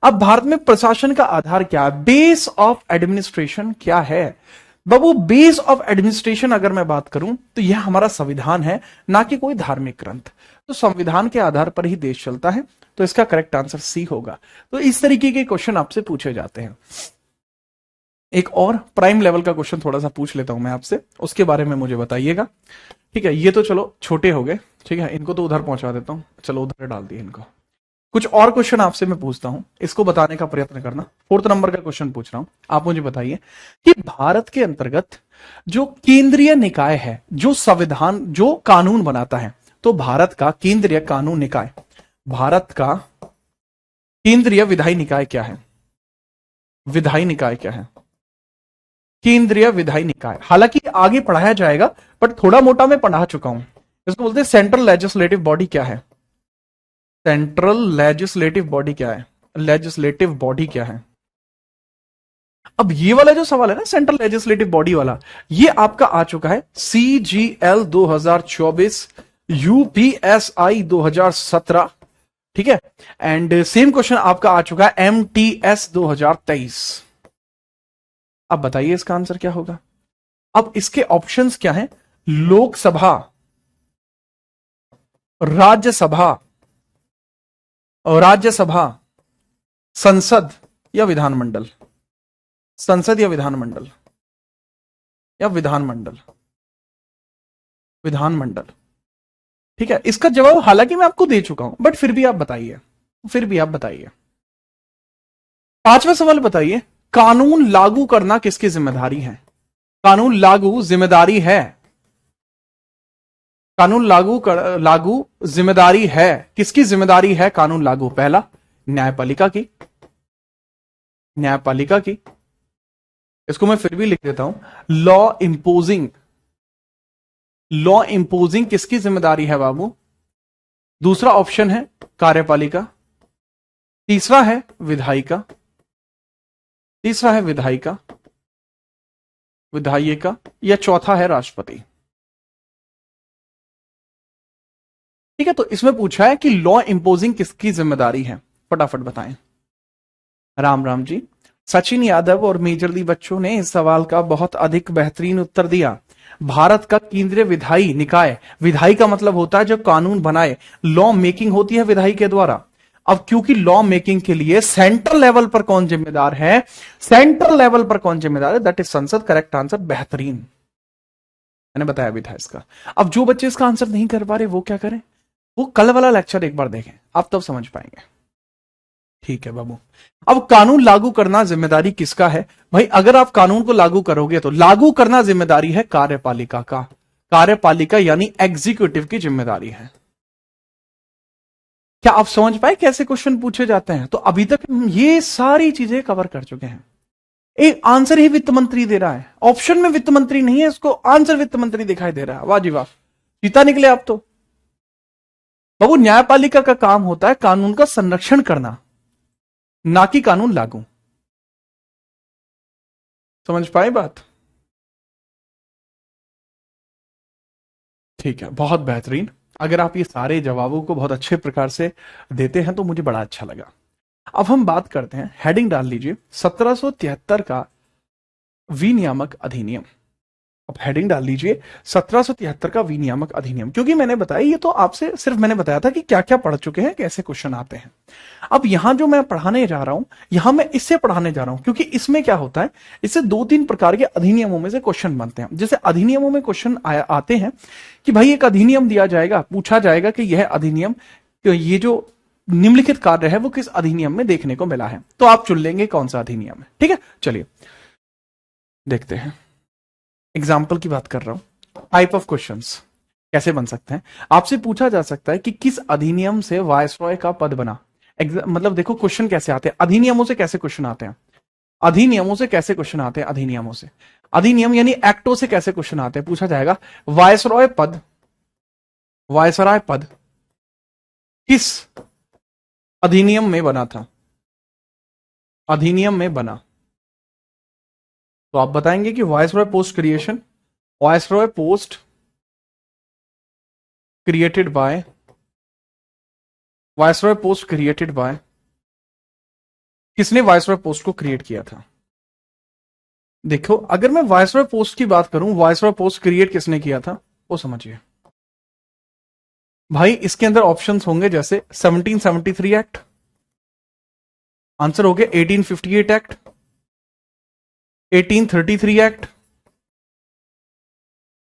अब भारत में प्रशासन का आधार क्या है? बेस ऑफ एडमिनिस्ट्रेशन क्या है? बाबू बेस ऑफ एडमिनिस्ट्रेशन अगर मैं बात करूं तो यह हमारा संविधान है, ना कि कोई धार्मिक ग्रंथ। तो संविधान के आधार पर ही देश चलता है, तो इसका करेक्ट आंसर सी होगा। तो इस तरीके के क्वेश्चन आपसे पूछे जाते हैं। एक और प्राइम लेवल का क्वेश्चन थोड़ा सा पूछ लेता हूं मैं आपसे, उसके बारे में मुझे बताइएगा। ठीक है, ये तो चलो छोटे हो गए, ठीक है, इनको तो उधर पहुंचा देता हूं, चलो उधर डाल दिए इनको। कुछ और क्वेश्चन आपसे मैं पूछता हूं, इसको बताने का प्रयत्न करना। 4th नंबर का क्वेश्चन पूछ रहा हूं, आप मुझे बताइए कि भारत के अंतर्गत जो केंद्रीय निकाय है, जो संविधान, जो कानून बनाता है, तो भारत का केंद्रीय कानून निकाय, भारत का केंद्रीय विधायी निकाय क्या है? विधायी निकाय क्या है? केंद्रीय विधायी निकाय। हालांकि आगे पढ़ाया जाएगा, बट थोड़ा मोटा मैं पढ़ा चुका हूं। इसको बोलते हैं सेंट्रल लेजिस्लेटिव बॉडी क्या है? सेंट्रल लेजिस्लेटिव बॉडी क्या है? लेजिस्लेटिव बॉडी क्या है? अब ये वाला जो सवाल है ना सेंट्रल लेजिस्लेटिव बॉडी वाला, ये आपका आ चुका है CGL 2024, UPSI 2017, ठीक है। एंड सेम क्वेश्चन आपका आ चुका है MTS 2023। अब बताइए इसका आंसर क्या होगा। अब इसके ऑप्शंस क्या हैं? लोकसभा, राज्यसभा, राज्यसभा, संसद या विधानमंडल, संसद या विधानमंडल, या विधानमंडल, विधानमंडल, ठीक है। इसका जवाब हालांकि मैं आपको दे चुका हूं, बट फिर भी आप बताइए, फिर भी आप बताइए। पांचवा सवाल बताइए, कानून लागू करना किसकी जिम्मेदारी है? कानून लागू जिम्मेदारी है, कानून लागू जिम्मेदारी है, किसकी जिम्मेदारी है कानून लागू? पहला, न्यायपालिका की, न्यायपालिका की। इसको मैं फिर भी लिख देता हूं, लॉ इंपोजिंग, लॉ इंपोजिंग किसकी जिम्मेदारी है बाबू? दूसरा ऑप्शन है कार्यपालिका, तीसरा है विधायिका, तीसरा है विधायिका, विधायिका, या चौथा है राष्ट्रपति। ठीक है, तो इसमें पूछा है कि लॉ इंपोजिंग किसकी जिम्मेदारी है, फटाफट बताएं। राम राम जी। सचिन यादव और मेजरली बच्चों ने इस सवाल का बहुत अधिक बेहतरीन उत्तर दिया। भारत का केंद्रीय विधायी निकाय, विधायी का मतलब होता है जो कानून बनाए, लॉ मेकिंग होती है विधायी के द्वारा। अब क्योंकि लॉ मेकिंग के लिए सेंट्रल लेवल पर कौन जिम्मेदार है, सेंट्रल लेवल पर कौन जिम्मेदार है, दैट इज संसद। करेक्ट आंसर, बेहतरीन, मैंने बताया भी था इसका। अब जो बच्चे इसका आंसर नहीं कर पा रहे वो क्या करें, वो कल वाला लेक्चर एक बार देखें, आप तब समझ पाएंगे। ठीक है बाबू। अब कानून लागू करना जिम्मेदारी किसका है? भाई अगर आप कानून को लागू करोगे तो लागू करना जिम्मेदारी है कार्यपालिका का, कार्यपालिका यानी एग्जीक्यूटिव की जिम्मेदारी है। क्या आप समझ पाए कैसे क्वेश्चन पूछे जाते हैं? तो अभी तक हम ये सारी चीजें कवर कर चुके हैं। एक आंसर ही वित्त मंत्री दे रहा है, ऑप्शन में वित्त मंत्री नहीं है, इसको आंसर वित्त मंत्री दिखाई दे रहा है। वाह जी वाह, जीता निकले आप तो बाबू। न्यायपालिका का काम होता है कानून का संरक्षण करना, ना कि कानून लागू। समझ पाए बात? ठीक है, बहुत बेहतरीन। अगर आप ये सारे जवाबों को बहुत अच्छे प्रकार से देते हैं तो मुझे बड़ा अच्छा लगा। अब हम बात करते हैं, हेडिंग डाल लीजिए 1773 का विनियामक अधिनियम। अब हेडिंग डाल लीजिए 1773 का विनियामक अधिनियम, क्योंकि मैंने बताया ये तो आपसे सिर्फ मैंने बताया था कि क्या क्या पढ़ चुके हैं, कैसे क्वेश्चन आते हैं। अब यहां जो मैं पढ़ाने जा रहा हूं, यहां मैं इससे पढ़ाने जा रहा हूं, क्योंकि इसमें क्या होता है, इससे 2-3 प्रकार के अधिनियमों में से क्वेश्चन बनते हैं। जैसे अधिनियमों में क्वेश्चन आते हैं कि भाई एक अधिनियम दिया जाएगा, पूछा जाएगा कि यह अधिनियम, ये जो निम्नलिखित कार्य है वो किस अधिनियम में देखने को मिला है, तो आप चुन लेंगे कौन सा अधिनियम है। ठीक है, चलिए देखते हैं। एग्जाम्पल की बात कर रहा हूं। टाइप ऑफ क्वेश्चंस कैसे बन सकते हैं, आपसे पूछा जा सकता है कि किस अधिनियम से वायसरॉय का पद बना। मतलब देखो क्वेश्चन कैसे आते हैं, अधिनियमों से कैसे क्वेश्चन आते हैं, अधिनियमों से कैसे क्वेश्चन आते हैं, अधिनियमों से, अधिनियम यानी एक्टों से कैसे क्वेश्चन आते हैं। पूछा जाएगा वायसरॉय पद, वायसराय पद किस अधिनियम में बना था, अधिनियम में बना। तो आप बताएंगे कि viceroy post creation, viceroy post created by, viceroy post created by, किसने वायसरॉय पोस्ट को क्रिएट किया था। देखो अगर मैं वायसरॉय पोस्ट की बात करूं, वायसरॉय पोस्ट क्रिएट किसने किया था वो समझिए भाई। इसके अंदर ऑप्शंस होंगे जैसे 1773 एक्ट, आंसर हो गया 1858 एक्ट, 1833 एक्ट,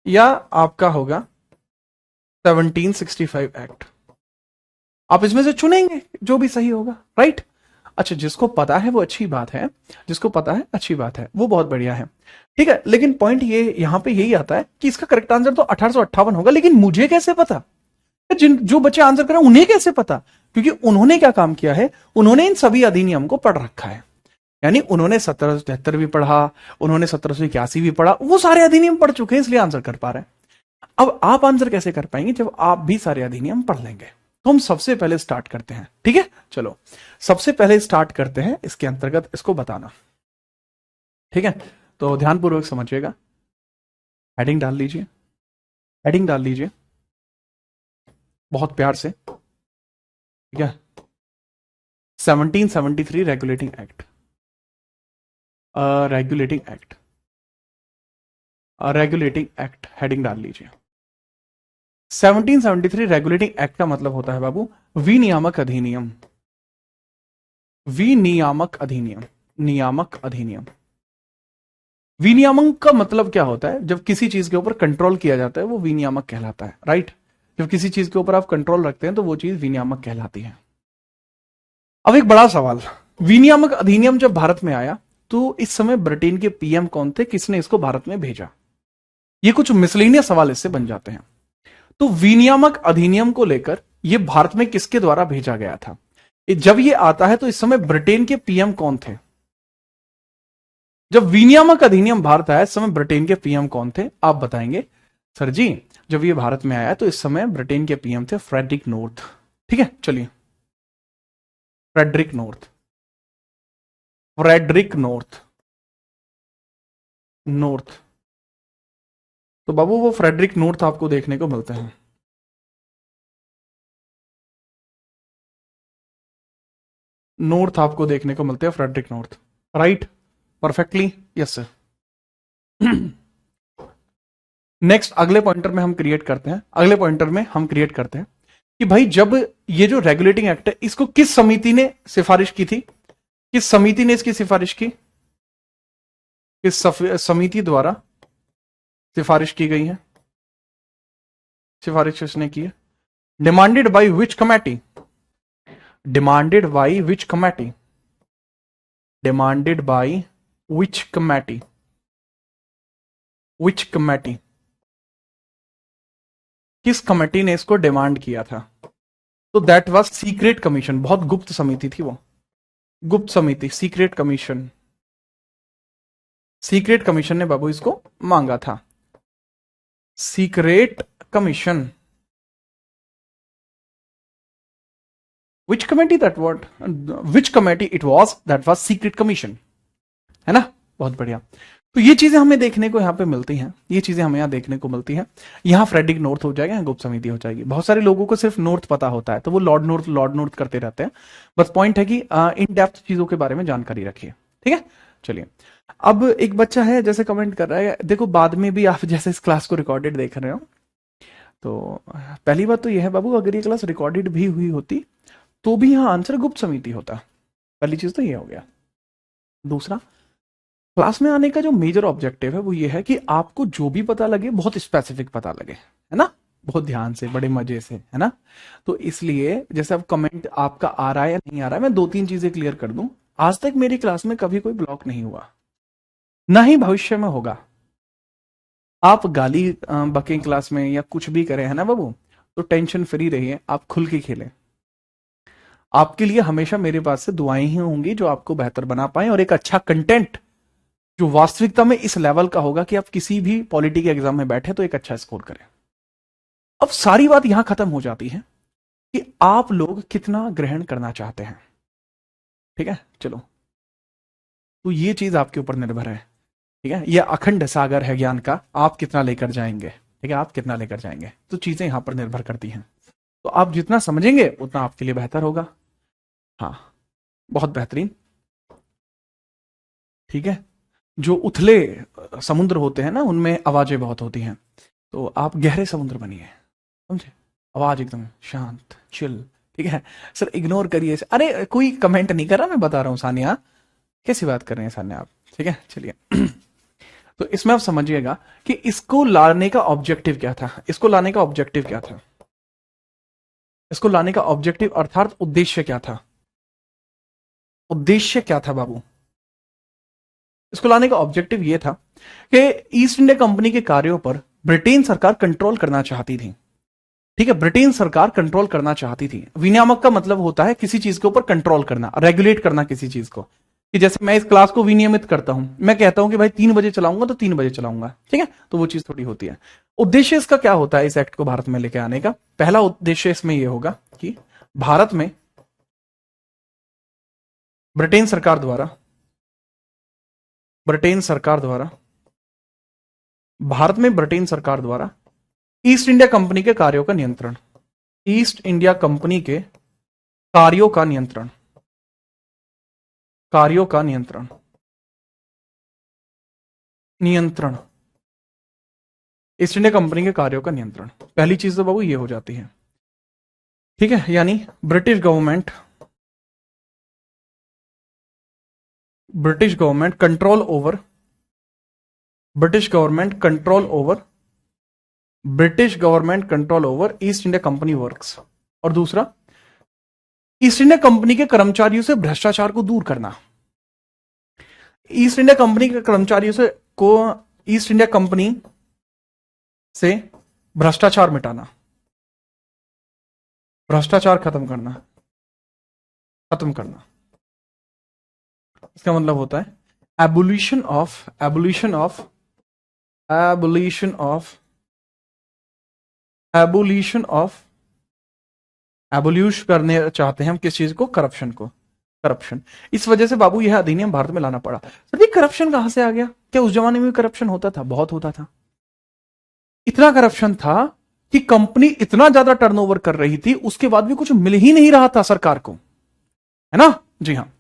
या आपका होगा 1765 एक्ट। आप इसमें से चुनेंगे जो भी सही होगा, राइट। अच्छा, जिसको पता है वो अच्छी बात है, जिसको पता है अच्छी बात है, वो बहुत बढ़िया है। ठीक है, लेकिन पॉइंट ये यहां पे यही आता है कि इसका करेक्ट आंसर तो 1858 होगा, लेकिन मुझे कैसे पता, जिन जो बच्चे आंसर करें उन्हें कैसे पता, क्योंकि उन्होंने क्या काम किया है, उन्होंने इन सभी अधिनियम को पढ़ रखा है। यानी उन्होंने 1773 भी पढ़ा, उन्होंने 1781 भी पढ़ा, वो सारे अधिनियम पढ़ चुके हैं, इसलिए आंसर कर पा रहे हैं। अब आप आंसर कैसे कर पाएंगे जब आप भी सारे अधिनियम पढ़ लेंगे। तो हम सबसे पहले स्टार्ट करते हैं, ठीक है, चलो सबसे पहले स्टार्ट करते हैं इसके अंतर्गत इसको बताना। ठीक है, तो ध्यानपूर्वक समझिएगा। हेडिंग डाल लीजिए, हेडिंग डाल लीजिए बहुत प्यार से, ठीक है। 1773 regulating act, regulating act, regulating act, heading डाल लीजिए। 1773 रेगुलेटिंग एक्ट का मतलब होता है बाबू विनियामक अधिनियम, विनियामक अधिनियम, नियामक अधिनियम। विनियामक का मतलब क्या होता है? जब किसी चीज के ऊपर कंट्रोल किया जाता है वो विनियामक कहलाता है, राइट। जब किसी चीज के ऊपर आप कंट्रोल रखते हैं तो वो चीज विनियामक कहलाती है। अब एक बड़ा सवाल, विनियामक अधिनियम जब भारत में आया तो इस समय ब्रिटेन के पीएम कौन थे, किसने इसको भारत में भेजा? ये कुछ मिसलेनियस सवाल इससे बन जाते हैं। तो विनियामक अधिनियम को लेकर ये भारत में किसके द्वारा भेजा गया था? जब ये आता है तो इस समय ब्रिटेन के पीएम कौन थे? जब विनियामक अधिनियम भारत आया इस समय ब्रिटेन के पीएम कौन थे? आप बताएंगे सर जी जब ये भारत में आया तो इस समय ब्रिटेन के पीएम थे फ्रेडरिक नॉर्थ। ठीक है, चलिए, Frederick North, Frederick North, North. तो बाबू वो फ्रेडरिक नॉर्थ आपको देखने को मिलते हैं। नॉर्थ आपको देखने को मिलते हैं, Frederick North, right, perfectly, yes sir. Next अगले पॉइंटर में हम क्रिएट करते हैं, अगले पॉइंटर में हम क्रिएट करते हैं कि भाई जब ये जो रेगुलेटिंग एक्ट है इसको किस समिति ने सिफारिश की थी? किस समिति ने इसकी सिफारिश की? किस समिति द्वारा सिफारिश की गई है? सिफारिश किसने की है? Demanded by which committee? Demanded by which committee? Demanded by which committee? Which committee? किस कमेटी ने इसको डिमांड किया था? तो दैट वाज सीक्रेट कमीशन, बहुत गुप्त समिति थी वो, गुप्त समिति, सीक्रेट कमीशन। सीक्रेट कमीशन ने बाबू इसको मांगा था, secret commission. Which committee that what, which committee it was that was secret commission, है ना? बहुत बढ़िया। तो ये चीजें हमें देखने को यहाँ पे मिलती हैं, ये चीजें हमें यहाँ देखने को मिलती हैं। यहाँ फ्रेडरिक नॉर्थ हो जाएगा, यहाँ गुप्त समिति हो जाएगी। बहुत सारे लोगों को सिर्फ नॉर्थ पता होता है तो वो लॉर्ड नॉर्थ करते रहते हैं। बस पॉइंट है कि इन डेप्थ चीजों के बारे में जानकारी रखिए, ठीक है। चलिए, अब एक बच्चा है जैसे कमेंट कर रहा है, देखो बाद में भी आप जैसे इस क्लास को रिकॉर्डेड देख रहे हो तो पहली बात तो यह है बाबू, अगर ये क्लास रिकॉर्डेड भी हुई होती तो भी यहाँ आंसर गुप्त समिति होता। पहली चीज तो ये हो गया। दूसरा, क्लास में आने का जो मेजर ऑब्जेक्टिव है वो ये है कि आपको जो भी पता लगे बहुत स्पेसिफिक पता लगे, है ना, बहुत ध्यान से, बड़े मजे से, है ना। तो इसलिए जैसे अब कमेंट आपका आ रहा है या नहीं आ रहा है, मैं दो तीन चीजें क्लियर कर दूं। आज तक मेरी क्लास में कभी कोई ब्लॉक नहीं हुआ, ना ही भविष्य में होगा। आप गाली बकें क्लास में या कुछ भी करें, है ना बाबू, तो टेंशन फ्री रहिए, आप खुल के खेलें। आपके लिए हमेशा मेरे पास से दुआएं ही होंगी जो आपको बेहतर बना पाए और एक अच्छा कंटेंट जो वास्तविकता में इस लेवल का होगा कि आप किसी भी पॉलिटी के एग्जाम में बैठे तो एक अच्छा स्कोर करें। अब सारी बात यहां खत्म हो जाती है कि आप लोग कितना ग्रहण करना चाहते हैं, ठीक है। चलो, तो ये चीज आपके ऊपर निर्भर है, ठीक है। ये अखंड सागर है ज्ञान का, आप कितना लेकर जाएंगे, ठीक है, आप कितना लेकर जाएंगे, तो चीजें यहां पर निर्भर करती हैं। तो आप जितना समझेंगे उतना आपके लिए बेहतर होगा। हाँ, बहुत बेहतरीन, ठीक है। जो उथले समुद्र होते हैं ना उनमें आवाजें बहुत होती हैं, तो आप गहरे समुद्र बनिए, समझे, आवाज एकदम शांत, चिल, ठीक है। सर इग्नोर करिए, अरे कोई कमेंट नहीं कर रहा, मैं बता रहा हूं सानिया, कैसी बात कर रहे हैं सानिया आप, ठीक है। चलिए, तो इसमें आप समझिएगा कि इसको लाने का ऑब्जेक्टिव क्या था, इसको लाने का ऑब्जेक्टिव क्या था, इसको लाने का ऑब्जेक्टिव अर्थात उद्देश्य क्या था, उद्देश्य क्या था बाबू। इसको लाने का ऑब्जेक्टिव यह था कि ईस्ट इंडिया कंपनी के कार्यों पर ब्रिटेन सरकार कंट्रोल करना चाहती थी, ठीक है। ब्रिटेन सरकार कंट्रोल करना चाहती थी। विनियामक का मतलब होता है किसी चीज के ऊपर कंट्रोल करना, रेगुलेट करना किसी चीज को, कि जैसे मैं इस क्लास को विनियमित करता हूं, मैं कहता हूं कि भाई 3 बजे चलाऊंगा तो 3 बजे चलाऊंगा, ठीक है, तो वो चीज थोड़ी होती है। उद्देश्य इसका क्या होता है इस एक्ट को भारत में लेके आने का? पहला उद्देश्य इसमें यह होगा कि भारत में ब्रिटेन सरकार द्वारा ब्रिटेन सरकार द्वारा, भारत में ब्रिटेन सरकार द्वारा ईस्ट इंडिया कंपनी के कार्यों का नियंत्रण, ईस्ट इंडिया कंपनी के कार्यों का नियंत्रण, कार्यों का नियंत्रण, नियंत्रण, ईस्ट इंडिया कंपनी के कार्यों का नियंत्रण। पहली चीज तो बाबू ये हो जाती है, ठीक है, यानी British government control over, British government control over, British government control over east India company works. और दूसरा, ईस्ट इंडिया कंपनी के कर्मचारियों से भ्रष्टाचार को दूर करना, ईस्ट इंडिया कंपनी के कर्मचारियों से को ईस्ट इंडिया कंपनी से भ्रष्टाचार मिटाना, भ्रष्टाचार खत्म करना, खत्म करना। इसका मतलब होता है abolition of, abolition of, abolition of, abolition of, abolish करने चाहते हैं हम किस चीज को, करप्शन को, करप्शन। इस वजह से बाबू यह अधिनियम भारत में लाना पड़ा। सर ये करप्शन कहां से आ गया? क्या उस जमाने में भी करप्शन होता था? बहुत होता था। इतना करप्शन था कि कंपनी इतना ज्यादा टर्नओवर कर रही थी, उसके बाद भी कुछ मिल ही नहीं रहा था सरकार को, है ना? जी हाँ।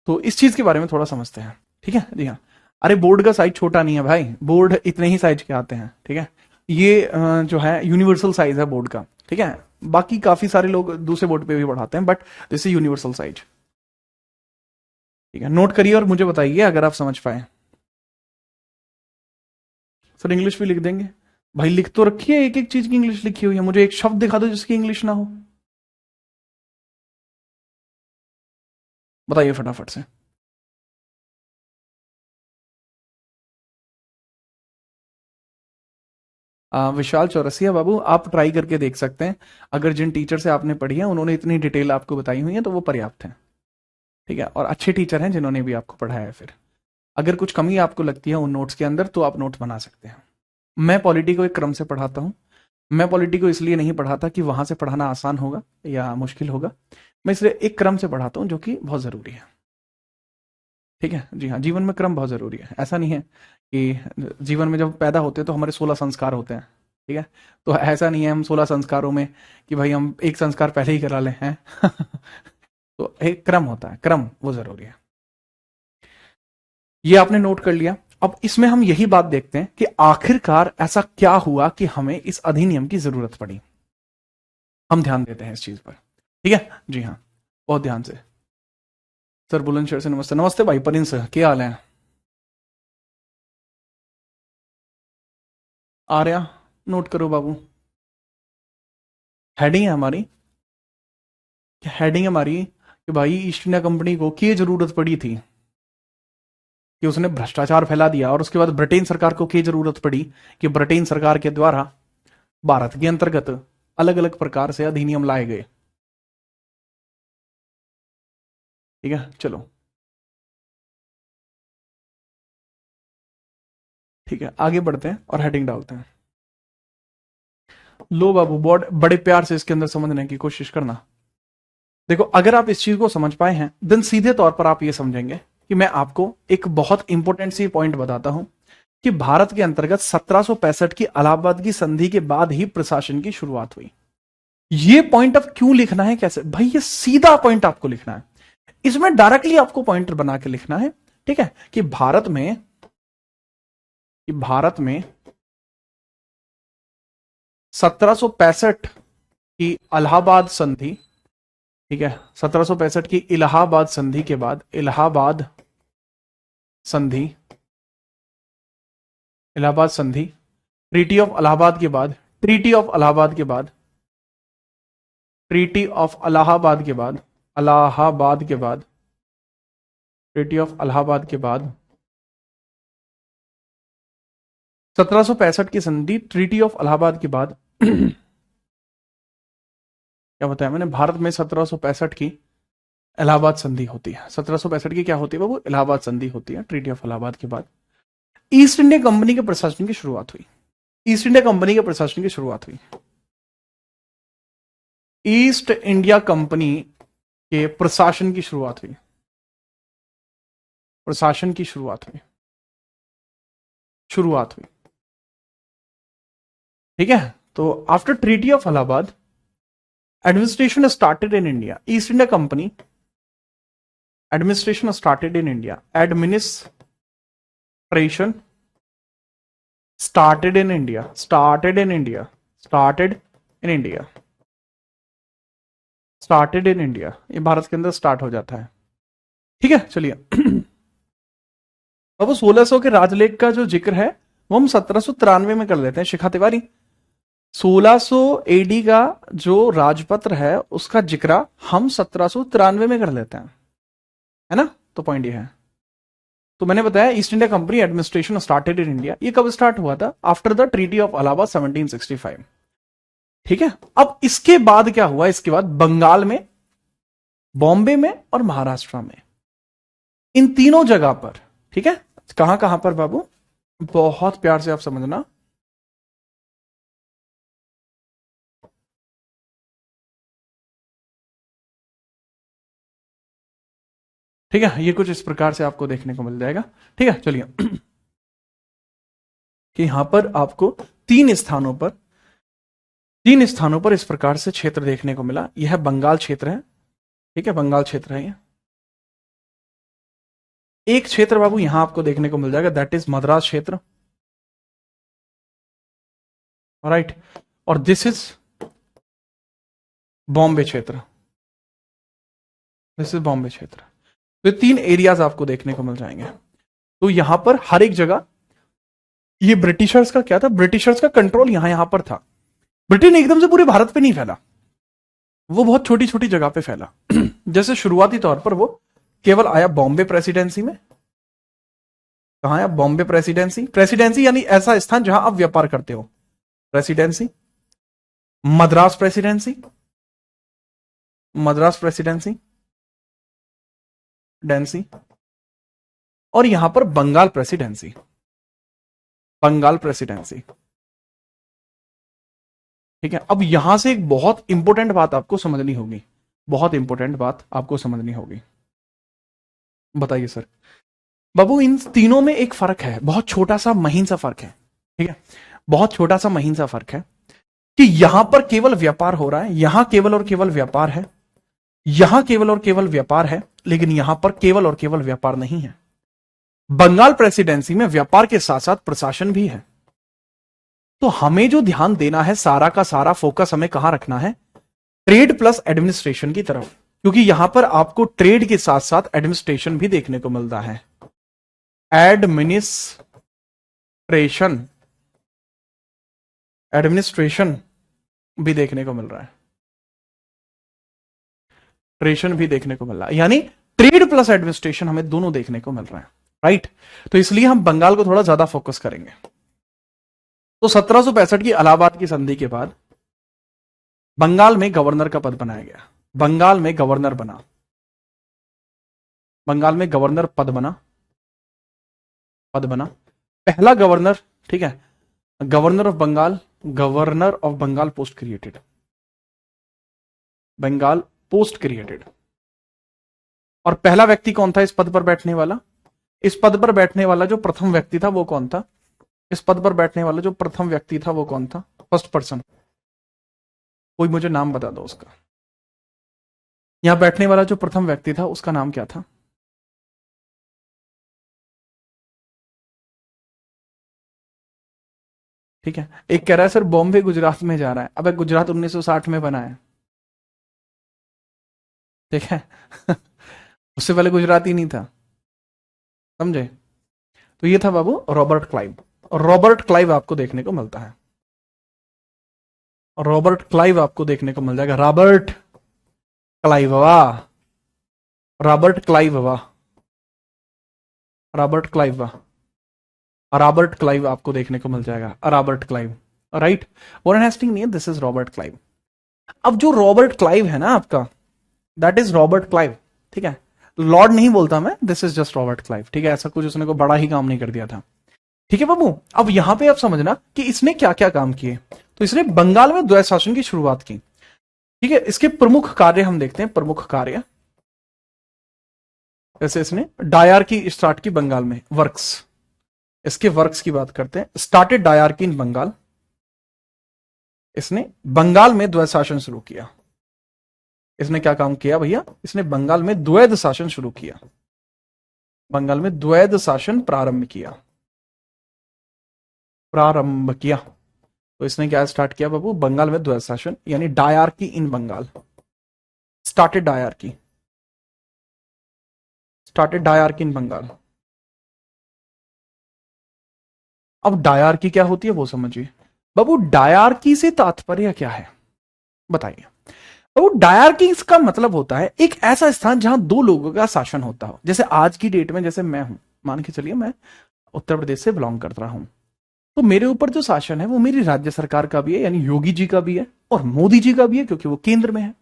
तो इस चीज के बारे में थोड़ा समझते हैं, ठीक है? जी हाँ। अरे बोर्ड का साइज छोटा नहीं है भाई, बोर्ड इतने ही साइज के आते हैं, ठीक है? ये जो है यूनिवर्सल साइज है बोर्ड का, ठीक है? बाकी काफी सारे लोग दूसरे बोर्ड पे भी बढ़ाते हैं, but this is universal size, ठीक है? नोट करिए और मुझे बताइए अगर आप समझ पाए। सर इंग्लिश भी लिख देंगे भाई, लिख तो रखिए, एक एक चीज की इंग्लिश लिखी हुई है, मुझे एक शब्द दिखा दो जिसकी इंग्लिश ना हो, बताइए फटाफट से। विशाल चौरसिया बाबू, आप ट्राई करके देख सकते हैं, अगर जिन टीचर से आपने पढ़ी है उन्होंने इतनी डिटेल आपको बताई हुई है तो वो पर्याप्त है, ठीक है? और अच्छे टीचर हैं जिन्होंने भी आपको पढ़ाया है। फिर अगर कुछ कमी आपको लगती है उन नोट्स के अंदर तो आप नोट्स बना सकते हैं। मैं पॉलिटी को एक क्रम से पढ़ाता हूँ। मैं पॉलिटी को इसलिए नहीं पढ़ाता कि वहां से पढ़ाना आसान होगा या मुश्किल होगा, मैं इसलिए एक क्रम से पढ़ाता हूँ जो कि बहुत जरूरी है, ठीक है? जी हाँ, जीवन में क्रम बहुत जरूरी है। ऐसा नहीं है कि जीवन में जब पैदा होते हैं तो हमारे 16 संस्कार होते हैं, ठीक है? तो ऐसा नहीं है हम 16 संस्कारों में कि भाई हम एक संस्कार पहले ही करा लें हैं। तो एक क्रम होता है, क्रम वो जरूरी है। ये आपने नोट कर लिया। अब इसमें हम यही बात देखते हैं कि आखिरकार ऐसा क्या हुआ कि हमें इस अधिनियम की जरूरत पड़ी। हम ध्यान देते हैं इस चीज पर, ठीक है? जी हाँ, बहुत ध्यान से। सर बुलंदशहर से नमस्ते। नमस्ते भाई परिन सर, क्या हाल है? आर्या, नोट करो बाबू। हेडिंग है हमारी, हेडिंग हमारी कि भाई ईस्ट इंडिया कंपनी को क्या जरूरत पड़ी थी कि उसने भ्रष्टाचार फैला दिया, और उसके बाद ब्रिटेन सरकार को क्या जरूरत पड़ी कि ब्रिटेन सरकार के द्वारा भारत के अंतर्गत अलग अलग प्रकार से अधिनियम लाए गए, ठीक है? चलो ठीक है, आगे बढ़ते हैं और हेडिंग डालते हैं। लो बाबू, बोर्ड बड़े प्यार से इसके अंदर समझने की कोशिश करना। देखो, अगर आप इस चीज को समझ पाए हैं देन सीधे तौर पर आप ये समझेंगे कि मैं आपको एक बहुत इंपॉर्टेंट सी पॉइंट बताता हूं कि भारत के अंतर्गत 1765 की इलाहाबाद की संधि के बाद ही प्रशासन की शुरुआत हुई। ये पॉइंट अब क्यों लिखना है, कैसे भाई? ये सीधा पॉइंट आपको लिखना है, इसमें डायरेक्टली आपको पॉइंटर बना के लिखना है, ठीक है? कि भारत में 1765 की इलाहाबाद संधि, ठीक है? 1765 की इलाहाबाद संधि के बाद, इलाहाबाद संधि, इलाहाबाद संधि, ट्रीटी ऑफ इलाहाबाद के बाद, ट्रीटी ऑफ इलाहाबाद के बाद, ट्रीटी ऑफ इलाहाबाद के बाद, इलाहाबाद के बाद, ट्रीटी ऑफ इलाहाबाद के बाद 1765 की संधि, ट्रीटी ऑफ इलाहाबाद के बाद क्या बताया मैंने? भारत में 1765 की इलाहाबाद संधि होती है। 1765 की क्या होती है बाबू? इलाहाबाद संधि होती है, ट्रीटी ऑफ इलाहाबाद के बाद ईस्ट इंडिया कंपनी के प्रशासन की शुरुआत हुई। ईस्ट इंडिया कंपनी के प्रशासन की शुरुआत हुई। ईस्ट इंडिया कंपनी के प्रशासन की शुरुआत हुई, प्रशासन की शुरुआत हुई। शुरुआत हुई। ठीक है, तो after treaty of Allahabad administration started in India. East India company administration started in India. Administration started in India, started in India, started in India, started in India, ये भारत के अंदर स्टार्ट हो जाता है। ठीक है, चलिए अब 1600 के राजलेख का जो जिक्र है वो हम 1793 में कर लेते हैं। शिखा तिवारी, 1600 एडी का जो राजपत्र है उसका जिक्र हम 1793 में कर लेते हैं, है ना। तो पॉइंट ये है, तो मैंने बताया east India company administration started in India. ये कब स्टार्ट हुआ था? After the treaty of Allahabad 1765। ठीक है, अब इसके बाद क्या हुआ? इसके बाद बंगाल में, बॉम्बे में और महाराष्ट्र में, इन तीनों जगह पर। ठीक है, कहां कहां पर बाबू? बहुत प्यार से आप समझना। ठीक है, ये कुछ इस प्रकार से आपको देखने को मिल जाएगा। ठीक है, चलिए कि यहां पर आपको तीन स्थानों पर इस प्रकार से क्षेत्र देखने को मिला। यह बंगाल क्षेत्र है। ठीक है, बंगाल क्षेत्र है ये। एक क्षेत्र बाबू यहां आपको देखने को मिल जाएगा, दैट इज मद्रास क्षेत्र, राइट। और दिस इज बॉम्बे क्षेत्र, दिस इज बॉम्बे क्षेत्र। तो ये तीन एरियाज आपको देखने को मिल जाएंगे। तो यहां पर हर एक जगह ये ब्रिटिशर्स का क्या था? ब्रिटिशर्स का कंट्रोल यहां पर था। ब्रिटेन एकदम से पूरे भारत पे नहीं फैला, वो बहुत छोटी छोटी जगह पे फैला। जैसे शुरुआती तौर पर वो केवल आया बॉम्बे प्रेसिडेंसी में। कहां आया? बॉम्बे प्रेसिडेंसी। प्रेसिडेंसी यानी ऐसा स्थान जहां आप व्यापार करते हो, presidency. Madras presidency, Madras presidency डेंसी, और यहां पर बंगाल प्रेसिडेंसी, बंगाल प्रेसिडेंसी। ठीक है, अब यहां से एक बहुत इंपॉर्टेंट बात आपको समझनी होगी, बहुत इंपॉर्टेंट बात आपको समझनी होगी। बताइए सर। बाबू इन तीनों में एक फर्क है, बहुत छोटा सा महीन सा फर्क है। ठीक है, बहुत छोटा सा महीन सा फर्क है कि यहां पर केवल व्यापार हो रहा है, यहां केवल और केवल व्यापार है, यहां केवल और केवल व्यापार है, लेकिन यहां पर केवल और केवल व्यापार नहीं है। बंगाल प्रेसिडेंसी में व्यापार के साथ साथ प्रशासन भी है। तो हमें जो ध्यान देना है, सारा का सारा फोकस हमें कहां रखना है? ट्रेड प्लस एडमिनिस्ट्रेशन की तरफ, क्योंकि यहां पर आपको ट्रेड के साथ साथ एडमिनिस्ट्रेशन भी देखने को मिलता है। एडमिनिस्ट्रेशन, एडमिनिस्ट्रेशन भी देखने को मिल रहा है, ट्रेशन भी देखने को मिल रहा है, यानी ट्रेड प्लस एडमिनिस्ट्रेशन हमें दोनों देखने को मिल रहा है, राइट। तो इसलिए हम बंगाल को थोड़ा ज्यादा फोकस करेंगे। तो 1765 की इलाहाबाद की संधि के बाद बंगाल में गवर्नर का पद बनाया गया। बंगाल में गवर्नर बना, बंगाल में गवर्नर पद बना, पद बना। पहला गवर्नर, ठीक है, governor of Bengal, governor of Bengal post created, Bengal post created. और पहला व्यक्ति कौन था इस पद पर बैठने वाला? इस पद पर बैठने वाला जो प्रथम व्यक्ति था वो कौन था? इस पद पर बैठने वाला जो प्रथम व्यक्ति था वो कौन था? फर्स्ट पर्सन, कोई मुझे नाम बता दो उसका। यहां बैठने वाला जो प्रथम व्यक्ति था उसका नाम क्या था? ठीक है, एक कह रहा है सर बॉम्बे गुजरात में जा रहा है। अब गुजरात 1960 में बना है, ठीक है। उससे पहले गुजरात ही नहीं था, समझे। तो ये था बाबू रॉबर्ट क्लाइव। और रॉबर्ट क्लाइव आपको देखने को मिलता है, रॉबर्ट क्लाइव आपको देखने को मिल जाएगा। रॉबर्ट क्लाइव, वाह, रॉबर्ट क्लाइव, वाह, रॉबर्ट क्लाइव, वाह, रॉबर्ट क्लाइव आपको देखने को मिल जाएगा। Robert Clive, right. Warren Hasting नहीं है, दिस इज रॉबर्ट क्लाइव। अब जो रॉबर्ट क्लाइव है ना आपका, दैट इज रॉबर्ट क्लाइव, ठीक है। लॉर्ड नहीं बोलता मैं, this is just Robert Clive, ठीक है। ऐसा कुछ उसने को बड़ा ही काम नहीं कर दिया था, ठीक है बाबू। अब यहां पे आप समझना कि इसने क्या क्या काम किए। तो इसने बंगाल में द्वैत शासन की शुरुआत की, ठीक है। इसके प्रमुख कार्य हम देखते हैं, प्रमुख कार्य। जैसे इसने डायर की स्टार्ट की बंगाल में, वर्क्स, इसके वर्क्स की बात करते हैं। स्टार्टेड डायरकी इन बंगाल, इसने बंगाल में द्वैध शासन शुरू किया। इसने क्या काम किया भैया? इसने बंगाल में द्वैध शासन शुरू किया, बंगाल में द्वैध शासन प्रारंभ किया। तो इसने क्या स्टार्ट किया बाबू? बंगाल में द्वैध शासन, यानी डायरकी इन बंगाल। स्टार्टेड डायरकी इन बंगाल। अब डायरकी क्या होती है वो समझिए बाबू। डायरकी से तात्पर्य क्या है बताइए बाबू? डायरकी का मतलब होता है एक ऐसा स्थान जहां दो लोगों का शासन होता हो। जैसे आज की डेट में, जैसे मैं हूं, मान के चलिए मैं उत्तर प्रदेश से बिलोंग कर रहा हूं, तो मेरे ऊपर जो शासन है वो मेरी राज्य सरकार का भी है, यानी योगी जी का भी है, और मोदी जी का भी है, क्योंकि वो केंद्र में है।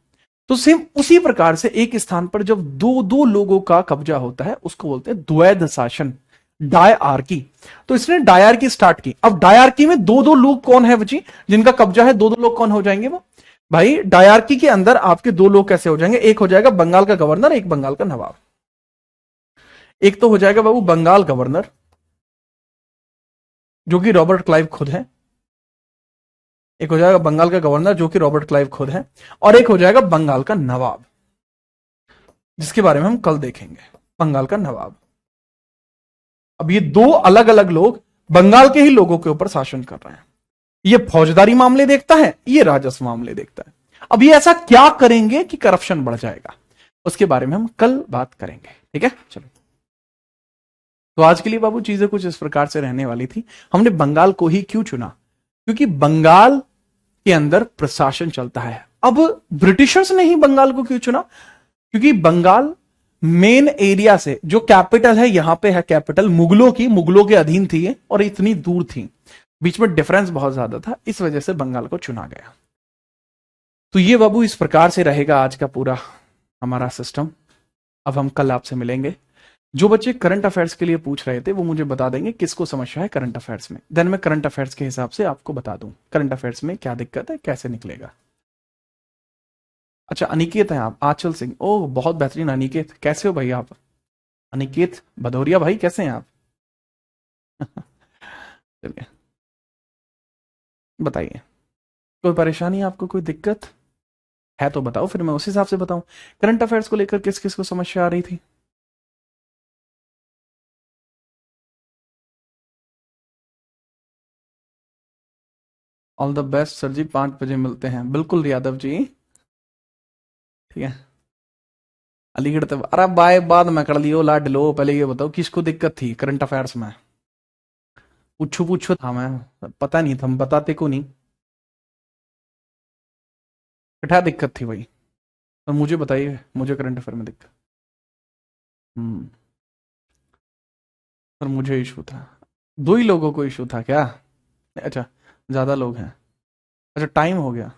तो सेम उसी प्रकार से एक स्थान पर जब दो दो लोगों का कब्जा होता है उसको बोलते हैं द्वैध शासन, डायरकी। तो इसने डायरकी स्टार्ट की। अब डायरकी में दो दो लोग कौन है बची जिनका कब्जा है? दो दो लोग कौन हो जाएंगे वो भाई? डायरकी के अंदर आपके दो लोग कैसे हो जाएंगे? एक हो जाएगा बंगाल का गवर्नर, एक बंगाल का नवाब। एक तो हो जाएगा बाबू बंगाल गवर्नर, जो कि रॉबर्ट क्लाइव खुद है। एक हो जाएगा बंगाल का गवर्नर जो कि रॉबर्ट क्लाइव खुद है, और एक हो जाएगा बंगाल का नवाब, जिसके बारे में हम कल देखेंगे। बंगाल का नवाब। अब ये दो अलग अलग लोग बंगाल के ही लोगों के ऊपर शासन कर रहे हैं। ये फौजदारी मामले देखता है, ये राजस्व मामले देखता है। अब ये ऐसा क्या करेंगे कि करप्शन बढ़ जाएगा, उसके बारे में हम कल बात करेंगे। ठीक है, चलो। तो आज के लिए बाबू चीजें कुछ इस प्रकार से रहने वाली थी। हमने बंगाल को ही क्यों चुना? क्योंकि बंगाल के अंदर प्रशासन चलता है। अब ब्रिटिशर्स ने ही बंगाल को क्यों चुना? क्योंकि बंगाल मेन एरिया से, जो कैपिटल है, यहां पे है कैपिटल मुगलों की, मुगलों के अधीन थी ये, और इतनी दूर थी, बीच में डिफरेंस बहुत ज्यादा था, इस वजह से बंगाल को चुना गया। तो ये बाबू इस प्रकार से रहेगा आज का पूरा हमारा सिस्टम। अब हम कल आपसे मिलेंगे। जो बच्चे करंट अफेयर्स के लिए पूछ रहे थे वो मुझे बता देंगे किसको समस्या है करंट अफेयर्स में, देन मैं करंट अफेयर्स के हिसाब से आपको बता दूं करंट अफेयर्स में क्या दिक्कत है, कैसे निकलेगा। अच्छा, अनिकेत हैं आप? आंचल सिंह, ओह बहुत बेहतरीन अनिकेत, कैसे हो भाई आप? अनिकेत भदौरिया भाई, कैसे हैं आप? चलिए बताइए, कोई परेशानी है आपको, कोई दिक्कत है तो बताओ, फिर मैं उस हिसाब से बताऊं। करंट अफेयर्स को लेकर किस किस को समस्या आ रही थी? ऑल द बेस्ट सर जी, 5 बजे मिलते हैं। बिल्कुल यादव जी, ठीक है। अलीगढ़ तक, अरे बाय बाद में कर लियो लाड लो, पहले ये बताओ किसको दिक्कत थी करंट अफेयर्स में? पूछो पूछो था, मैं पता नहीं था, हम बताते को नहीं। क्या दिक्कत थी भाई? तो मुझे बताइए, मुझे करंट अफेयर में दिक्कत। हम्म। सर मुझे इशू था, दो ही लोगों को इशू था क्या? अच्छा, ज्यादा लोग हैं। अच्छा, टाइम हो गया,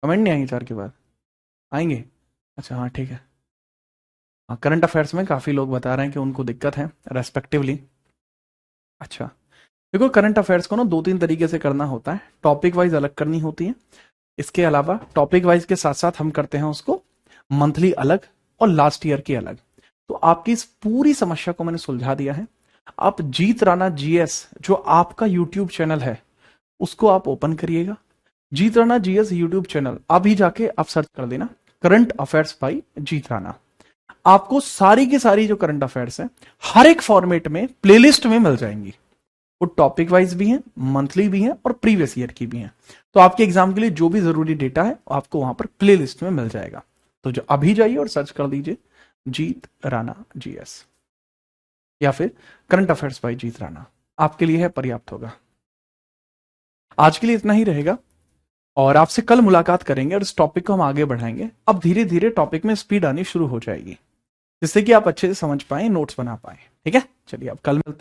कमेंट नहीं आएंगे 4 के बाद? आएंगे? अच्छा हाँ ठीक है। हाँ, करंट अफेयर्स में काफ़ी लोग बता रहे हैं कि उनको दिक्कत है रेस्पेक्टिवली। अच्छा, देखो करंट अफेयर्स को ना 2-3 तरीके से करना होता है। टॉपिक वाइज अलग करनी होती है, इसके अलावा टॉपिक वाइज के साथ साथ हम करते हैं उसको मंथली अलग और लास्ट ईयर की अलग। तो आपकी इस पूरी समस्या को मैंने सुलझा दिया है। आप जीत राणा जीएस, जो आपका यूट्यूब चैनल है, उसको आप ओपन करिएगा। जीत राणा जीएस यूट्यूब चैनल अभी जाके आप सर्च कर देना, करंट अफेयर्स बाई जीत राणा। आपको सारी की सारी जो करंट अफेयर्स है हर एक फॉर्मेट में प्लेलिस्ट में मिल जाएंगी। वो टॉपिक वाइज भी हैं, मंथली भी हैं, और प्रीवियस ईयर की भी हैं। तो आपके एग्जाम के लिए जो भी जरूरी डेटा है आपको वहां पर प्लेलिस्ट में मिल जाएगा। तो जो अभी जाइए और सर्च कर दीजिए जीत राणा जीएस, या फिर करंट अफेयर्स बाय जीत राणा, आपके लिए है पर्याप्त होगा। आज के लिए इतना ही रहेगा, और आपसे कल मुलाकात करेंगे और इस टॉपिक को हम आगे बढ़ाएंगे। अब धीरे धीरे टॉपिक में स्पीड आनी शुरू हो जाएगी, जिससे कि आप अच्छे से समझ पाए, नोट्स बना पाए। ठीक है, चलिए अब कल मिलता